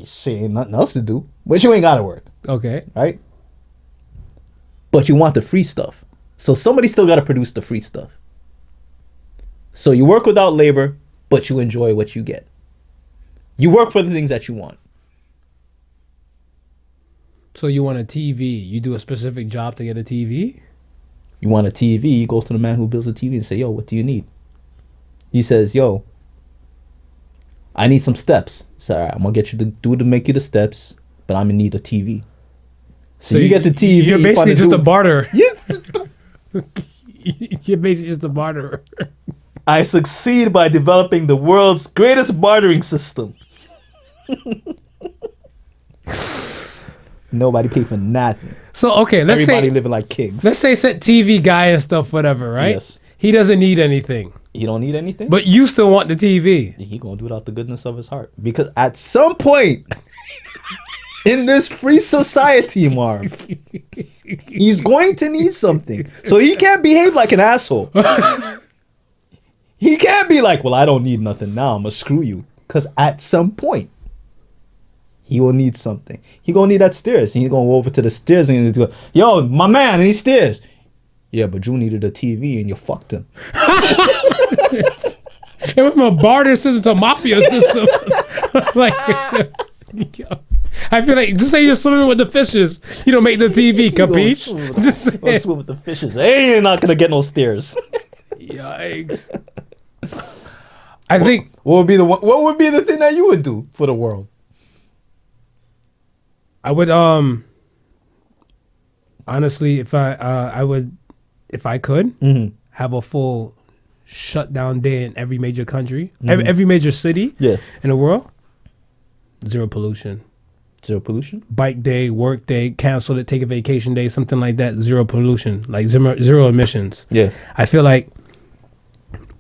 shit, ain't nothing else to do. But you ain't gotta work, Okay. right? But you want the free stuff. So somebody still gotta produce the free stuff. So you work without labor, but you enjoy what you get. You work for the things that you want. So you want a TV. You do a specific job to get a TV? You want a TV, you go to the man who builds a TV and say, yo, what do you need? He says, yo, I need some steps. So, all right, I'm going to get you to make you the steps, but I'm going to need a TV. So you get the TV. You're basically just a barter. Yeah. You're basically just a barterer. I succeed by developing the world's greatest bartering system. Nobody pay for nothing. So, okay, let's Everybody say living like kings. Let's say set TV guy and stuff, whatever, right? Yes. He doesn't need anything. You don't need anything? But you still want the TV. He gonna do it out the goodness of his heart. Because at some point in this free society, Marv, he's going to need something. So he can't behave like an asshole. He can't be like, well, I don't need nothing now. I'm gonna screw you. Because at some point, he will need something. He gonna need that stairs. He's gonna go over to the stairs and he's gonna go, yo, my man, I need stairs. Yeah, but you needed a TV and you fucked him. It went from a barter system to a mafia system. Like, yo, I feel like just say you're swimming with the fishes. You don't make the TV, capiche? Just Go swim with the fishes. Hey, you're not gonna get no stairs. Yikes. I think What would be the thing that you would do for the world? I would honestly, if I could have a full shutdown day in every major country, every major city in the world. Zero pollution. Zero pollution? Bike day, work day, cancel it, take a vacation day, something like that. Zero pollution, like zero emissions. Yeah. I feel like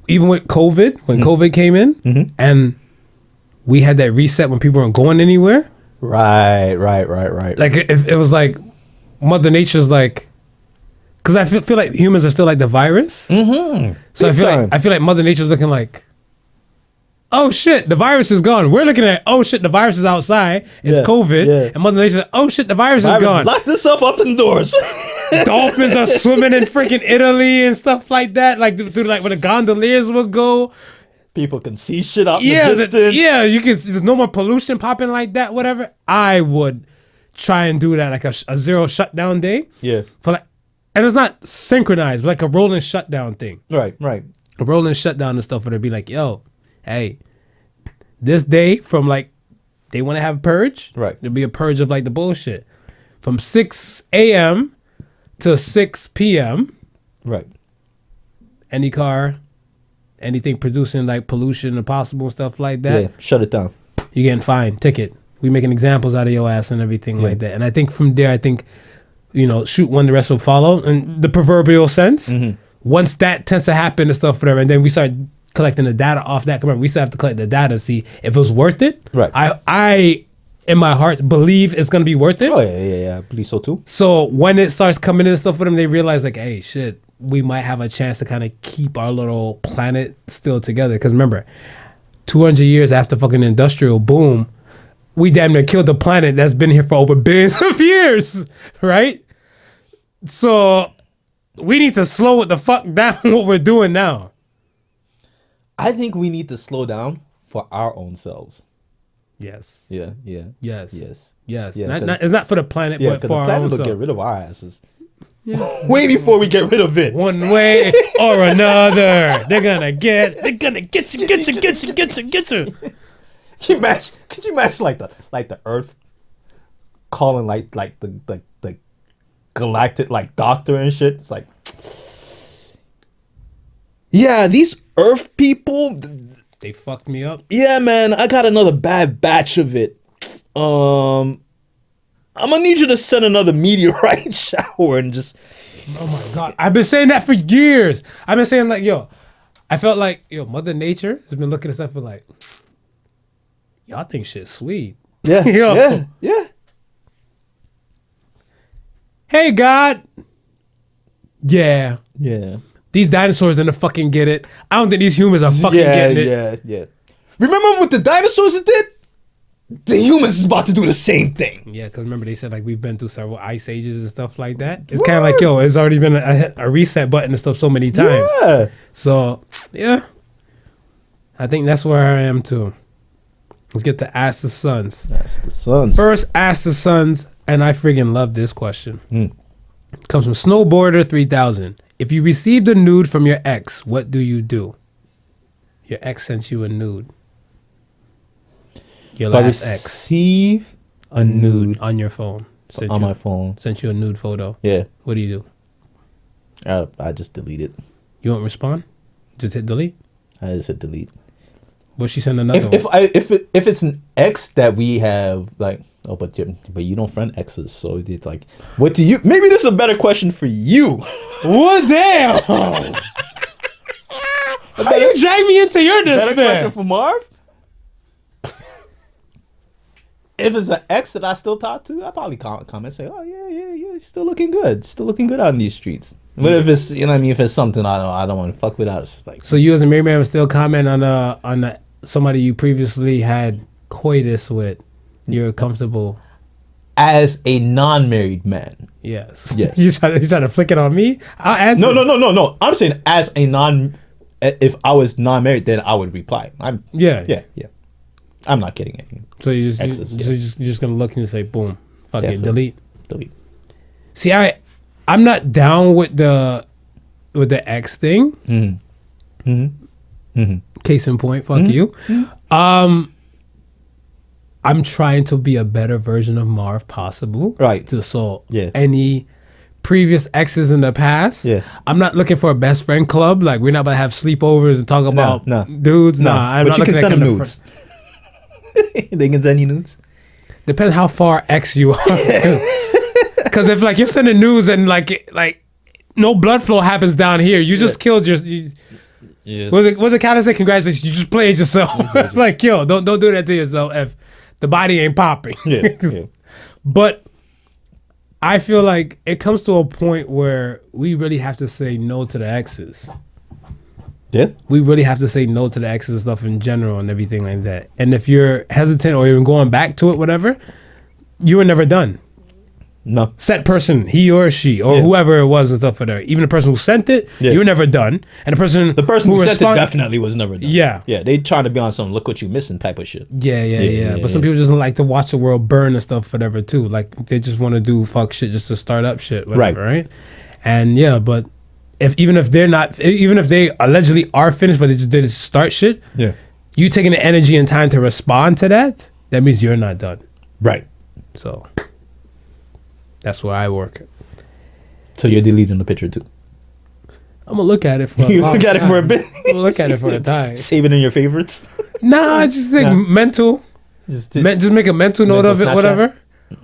even with COVID, when COVID came in and we had that reset when people weren't going anywhere. Right. Like if it was like Mother Nature's like, because I feel like humans are still like the virus. So I feel like Mother Nature's looking like, oh shit, the virus is gone. We're looking at, oh shit, the virus is outside. It's COVID. And Mother Nature's like, oh shit, the virus is gone. Lock yourself up indoors. Dolphins are swimming in freaking Italy and stuff like that. Like through like where the gondoliers will go. People can see shit out in the distance. You can. There's no more pollution popping like that. Whatever. I would try and do that like a zero shutdown day. Yeah. For like, and it's not synchronized, but like a rolling shutdown thing. Right. A rolling shutdown and stuff where they'd be like, yo, hey, this day from like they want to have a purge. Right. There'll be a purge of like the bullshit from 6 a.m. to 6 p.m. Right. Any car, anything producing like pollution and possible stuff like that. Yeah. Shut it down. You're getting fined, ticket. We making examples out of your ass and everything like that. And I think from there, shoot one, the rest will follow. In the proverbial sense, once that tends to happen and stuff, whatever, and then we start collecting the data off that. Remember, we still have to collect the data to see if it was worth it. Right. I in my heart, believe it's gonna be worth it. Oh yeah. I believe so too. So when it starts coming in and stuff with them, they realize like, hey, shit, we might have a chance to kind of keep our little planet still together. Because remember, 200 years after fucking industrial boom, we damn near killed the planet that's been here for over billions of years, right? So we need to slow it the fuck down what we're doing now. I think we need to slow down for our own selves. Yes. Yeah. Yes. Yeah, It's not for the planet, Yeah, but because for the our planet own will self. get rid of our asses. Way before we get rid of it. One way or another, they're gonna get you. Could you imagine like the Earth calling like the galactic like doctor and shit? It's like, yeah, these Earth people, They fucked me up. yeah, man, I got another bad batch of it. I'm gonna need you to send another meteorite shower and just. Oh my god, I've been saying that for years. I've been saying like, yo, I felt like, yo, Mother Nature has been looking at stuff and like, y'all think shit's sweet. Yeah, Yo. yeah. Hey God. Yeah. Yeah. These dinosaurs didn't fucking get it. I don't think these humans are fucking getting it. Yeah. Remember what the dinosaurs did? The humans is about to do the same thing. Yeah, because remember they said like we've been through several ice ages and stuff like that. It's kind of like, yo, it's already been a reset button and stuff so many times. Yeah. So, yeah. I think that's where I am too. Let's get to Ask the Sons. That's the Sons. First, Ask the Sons, and I friggin' love this question. It comes from Snowboarder 3000. If you received a nude from your ex, what do you do? Your ex sent you a nude. Your If I last ex. receive A nude on your phone. on my phone. Sent you a nude photo. Yeah. What do you do? I just delete it. You won't respond? Just hit delete? I just hit delete. Will she send another one? If it's an ex that we have like, oh, but you don't friend exes, so it's like, what do you? Maybe this is a better question for you. What damn? How you drag me into your Better question despair? for Marv. If it's an ex that I still talk to, I probably comment and say, oh yeah, still looking good out in these streets. But if it's, you know what I mean, if it's something I don't want to fuck with, it's just like, So you as a married man would still comment on somebody you previously had coitus with You're comfortable. As a non-married man. Yes. Yes. you trying to flick it on me? I'll answer. No. I'm saying as a if I was non-married, then I would reply. Yeah. I'm not getting any. So you're Exes, just gonna look and say, boom, fuck Yes, it, sir. delete. Delete. See, I'm not down with the X thing. Case in point, fuck you. I'm trying to be a better version of Marv possible. Right. So Yeah. any previous exes in the past. Yeah. I'm not looking for a best friend club. Like we're not about to have sleepovers and talk about dudes. No. I'm But not you can looking send at them kind of nudes. They can send you nudes. Depends how far X you are. Because if like you're sending news and like no blood flow happens down here, you just killed your. What's the kind of say? Congratulations, you just played yourself. Like yo, don't do that to yourself if the body ain't popping. Yeah. But I feel like it comes to a point where we really have to say no to the exes. Yeah. We really have to say no to the exes and stuff in general and everything like that. And if you're hesitant or even going back to it, whatever, you were never done. No. Set person, he or she, or whoever it was and stuff for that. Even the person who sent it, you were never done. And the person who sent it definitely was never done. Yeah. Yeah. They trying to be on some look what you missing type of shit. Yeah. But some people just like to watch the world burn and stuff, whatever, too. Like they just want to do fuck shit just to start up shit, whatever, right? And yeah, but even if they allegedly are finished, but they just didn't start shit, you taking the energy and time to respond to that means you're not done. Right. So that's where I work. So you're deleting the picture too. I'm gonna look at it for You look at it for a bit. I'm gonna look at it for a time. Save it in your favorites. Nah, I just think mental. Just make a mental note of it, Snapchat. whatever.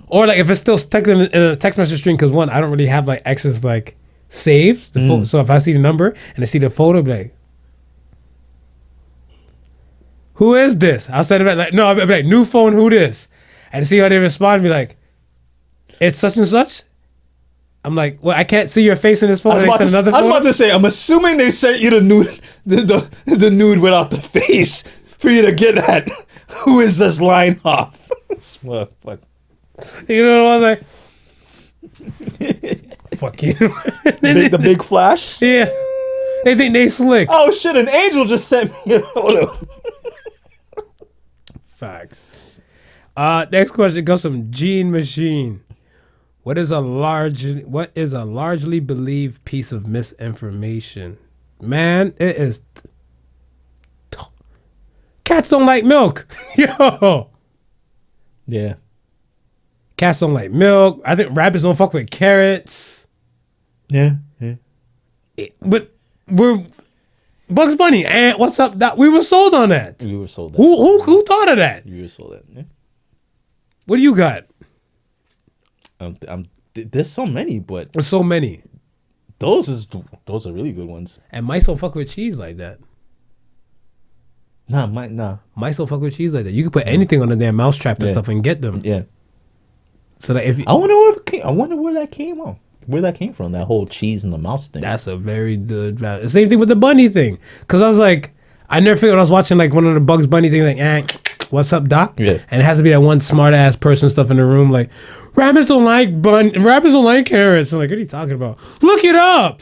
Or like if it's still stuck in a text message string, because one, I don't really have like exes like saved. So if I see the number and I see the photo, I'll be like, who is this? I'll send it back like, no, I'll be like, new phone, who this? And see how they respond, be like, it's such and such. I'm like, well, I can't see your face in this photo. I was about to say, I'm assuming they sent you the nude, the nude without the face for you to get that. Who is this line off? Fuck. You know what I was like? Fuck you. The big flash. Yeah, they think they slick. Oh shit! An angel just sent me a photo. Facts. Next question comes from Gene Machine. What is a largely believed piece of misinformation? Man, it is. Cats don't like milk. Yo. Yeah. Cats don't like milk. I think rabbits don't fuck with carrots. Yeah. But we're Bugs Bunny and what's up? That we were sold on that. We were sold that. Who thought of that? You were sold that. Yeah. What do you got? There's so many, but There's so many. those are really good ones. And mice don't fuck with cheese like that. Nah. Mice don't fuck with cheese like that. You can put anything on the damn mousetrap and stuff and get them. Yeah. So that if you, I wonder where that came on. Where that came from? That whole cheese and the mouse thing. that's a very good value. Same thing with the bunny thing. Cause I was like, I never figured I was watching like one of the Bugs Bunny things like, what's up, Doc? Yeah. And it has to be that one smart ass person stuff in the room like, rabbits don't like rabbits don't like carrots. I'm like, what are you talking about? Look it up.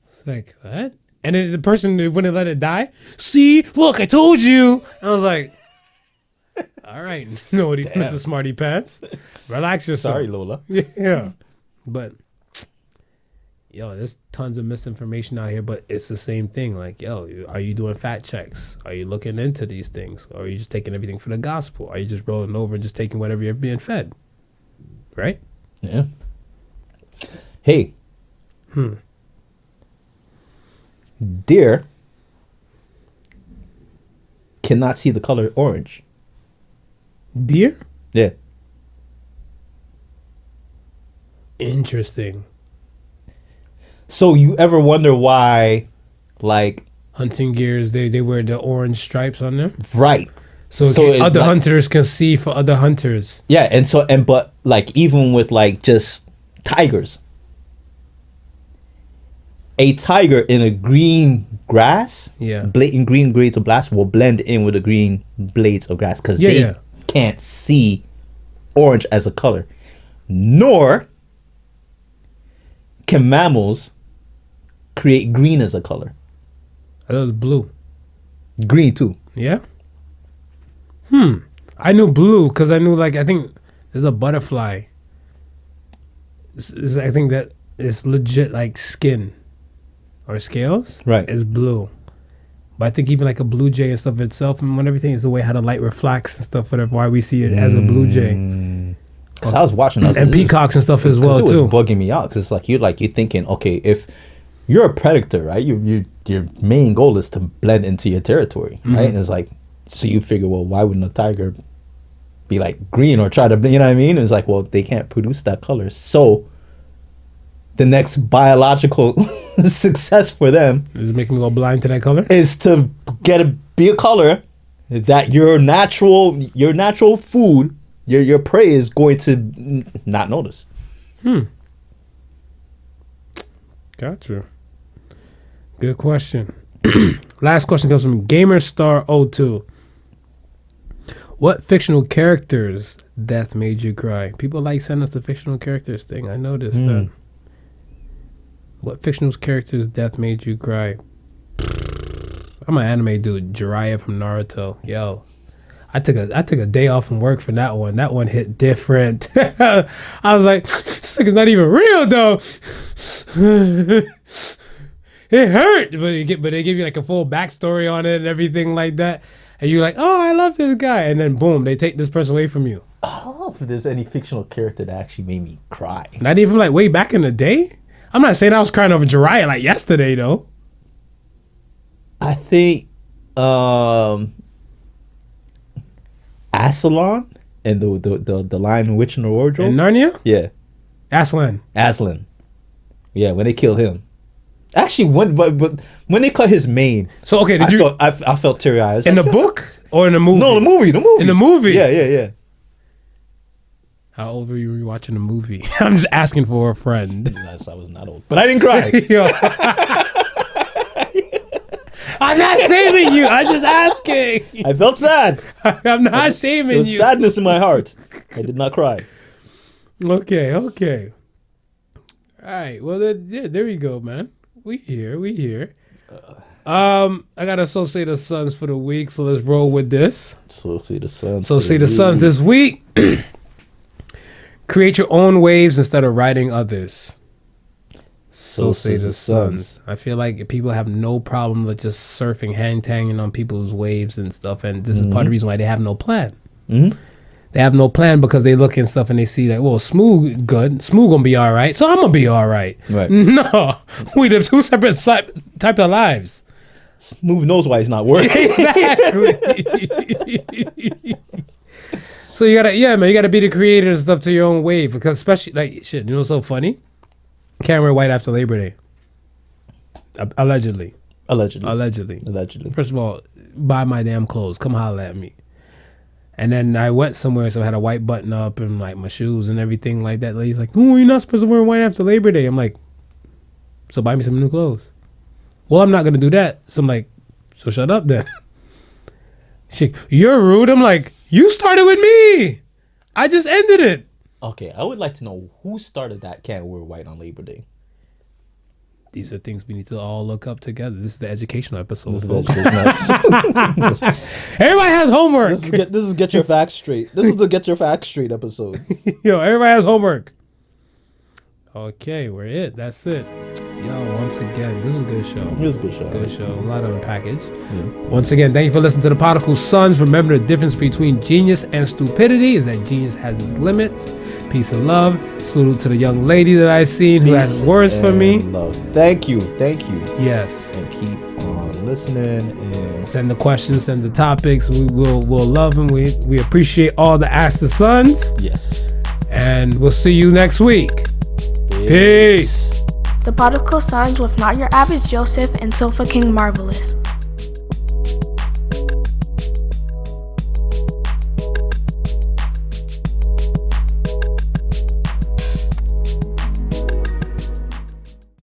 It's like, what? And then the person wouldn't let it die. See, look, I told you. I was like, all right, no, Mr. Smarty Pants, relax yourself. Sorry, Lola. Yeah, but yo, there's tons of misinformation out here, but it's the same thing. Like, yo, are you doing fact checks? Are you looking into these things? Or are you just taking everything for the gospel? Are you just rolling over and just taking whatever you're being fed? Right? Yeah. Hey. Deer cannot see the color orange. Deer? Yeah. Interesting. So you ever wonder why, like, Hunting gears, they wear the orange stripes on them. right? So, it's other like- hunters can see for other hunters. Yeah, but like even with like just tigers, a tiger in a green grass, blatant green blades of grass will blend in with the green blades of grass because they can't see orange as a color, nor can mammals create green as a color. I thought it was blue. Green too. Yeah. I knew blue because I knew, I think there's a butterfly. I think that it's legit skin or scales. Right. Is blue. But I think even a blue jay and stuff itself and everything is the way how the light reflects and stuff, whatever, why we see it as a blue jay. Because I was watching those. And peacocks and stuff as well, it too. was bugging me out because it's you're thinking, okay, if you're a predator, right? Your main goal is to blend into your territory, right? And it's so you figure, well, why wouldn't a tiger be green or try to, you know what I mean? It's well, they can't produce that color, so the next biological success for them Is it making me go blind to that color? is to be a color that your natural food, your prey is going to not notice. Gotcha. Good question. Last question comes from GamerStar02. What fictional character's death made you cry? People sending us the fictional characters thing. I noticed that. What fictional character's death made you cry? I'm an anime dude. Jiraiya from Naruto. Yo, I took a day off from work for that one. That one hit different. I was like, this nigga's not even real though. It hurt, but they give you a full backstory on it and everything like that, and you're like, oh, I love this guy, and then boom, they take this person away from you. I don't know if there's any fictional character that actually made me cry. Not even way back in the day. I'm not saying I was crying over Jiraiya yesterday though. I think Aslan and the Lion Witch in the Wardrobe. In Narnia? Yeah. Aslan. Yeah, when they killed him. Actually, when they cut his mane. So okay, I felt teary eyes. In the book or in the movie? No, the movie. In the movie? Yeah. How old were you watching the movie? I'm just asking for a friend. I was not old, but I didn't cry. Yo. I'm not shaming you. I'm just asking. I felt sad. I'm not shaming There was you. sadness in my heart. I did not cry. Okay. All right. Well, there we go, man. We here. I got Associated Sons for the week, so let's roll with this. Associated Sons. Associated Sons this week. Create your own waves instead of riding others. So says the Sons. I feel like people have no problem with just surfing, hang-tanging on people's waves and stuff, and this is part of the reason why they have no plan. They have no plan because they look and stuff and they see that, well, Smooth good. Smooth gonna be all right, so I'm gonna be all right. Right. No, we live two separate type of lives. Smooth knows why he's not working. Exactly. So you gotta be the creator and stuff to your own wave, because especially shit, you know what's so funny? Can't wear white after Labor Day. Allegedly. First of all, buy my damn clothes. Come holler at me. And then I went somewhere, so I had a white button up and my shoes and everything like that. Lady's like, "Oh, you're not supposed to wear white after Labor Day." I'm like, "So buy me some new clothes." Well, I'm not gonna do that. So I'm like, "So shut up then." She, "You're rude." I'm like, "You started with me. I just ended it." Okay, I would like to know who started that can't wear white on Labor Day. These are things we need to all look up together. This is the educational episode. Everybody has homework. This is get your facts straight. This is the get your facts straight episode. Yo, everybody has homework. Okay, we're it. That's it. Yo, once again, this is a good show. It was a good show. Good show. A lot of unpackaged. Yeah. Once again, thank you for listening to the Podical Sons. Remember, the difference between genius and stupidity is that genius has its limits. Peace and love. Salute to the young lady that I seen who has words for me. Love. Thank you. Yes. And keep on listening and send the questions, send the topics. We'll love them. We appreciate all the Ask the Sons. Yes. And we'll see you next week. Peace. The Podical Sons with Not Your Average Joseph and Sofa King Marvelous.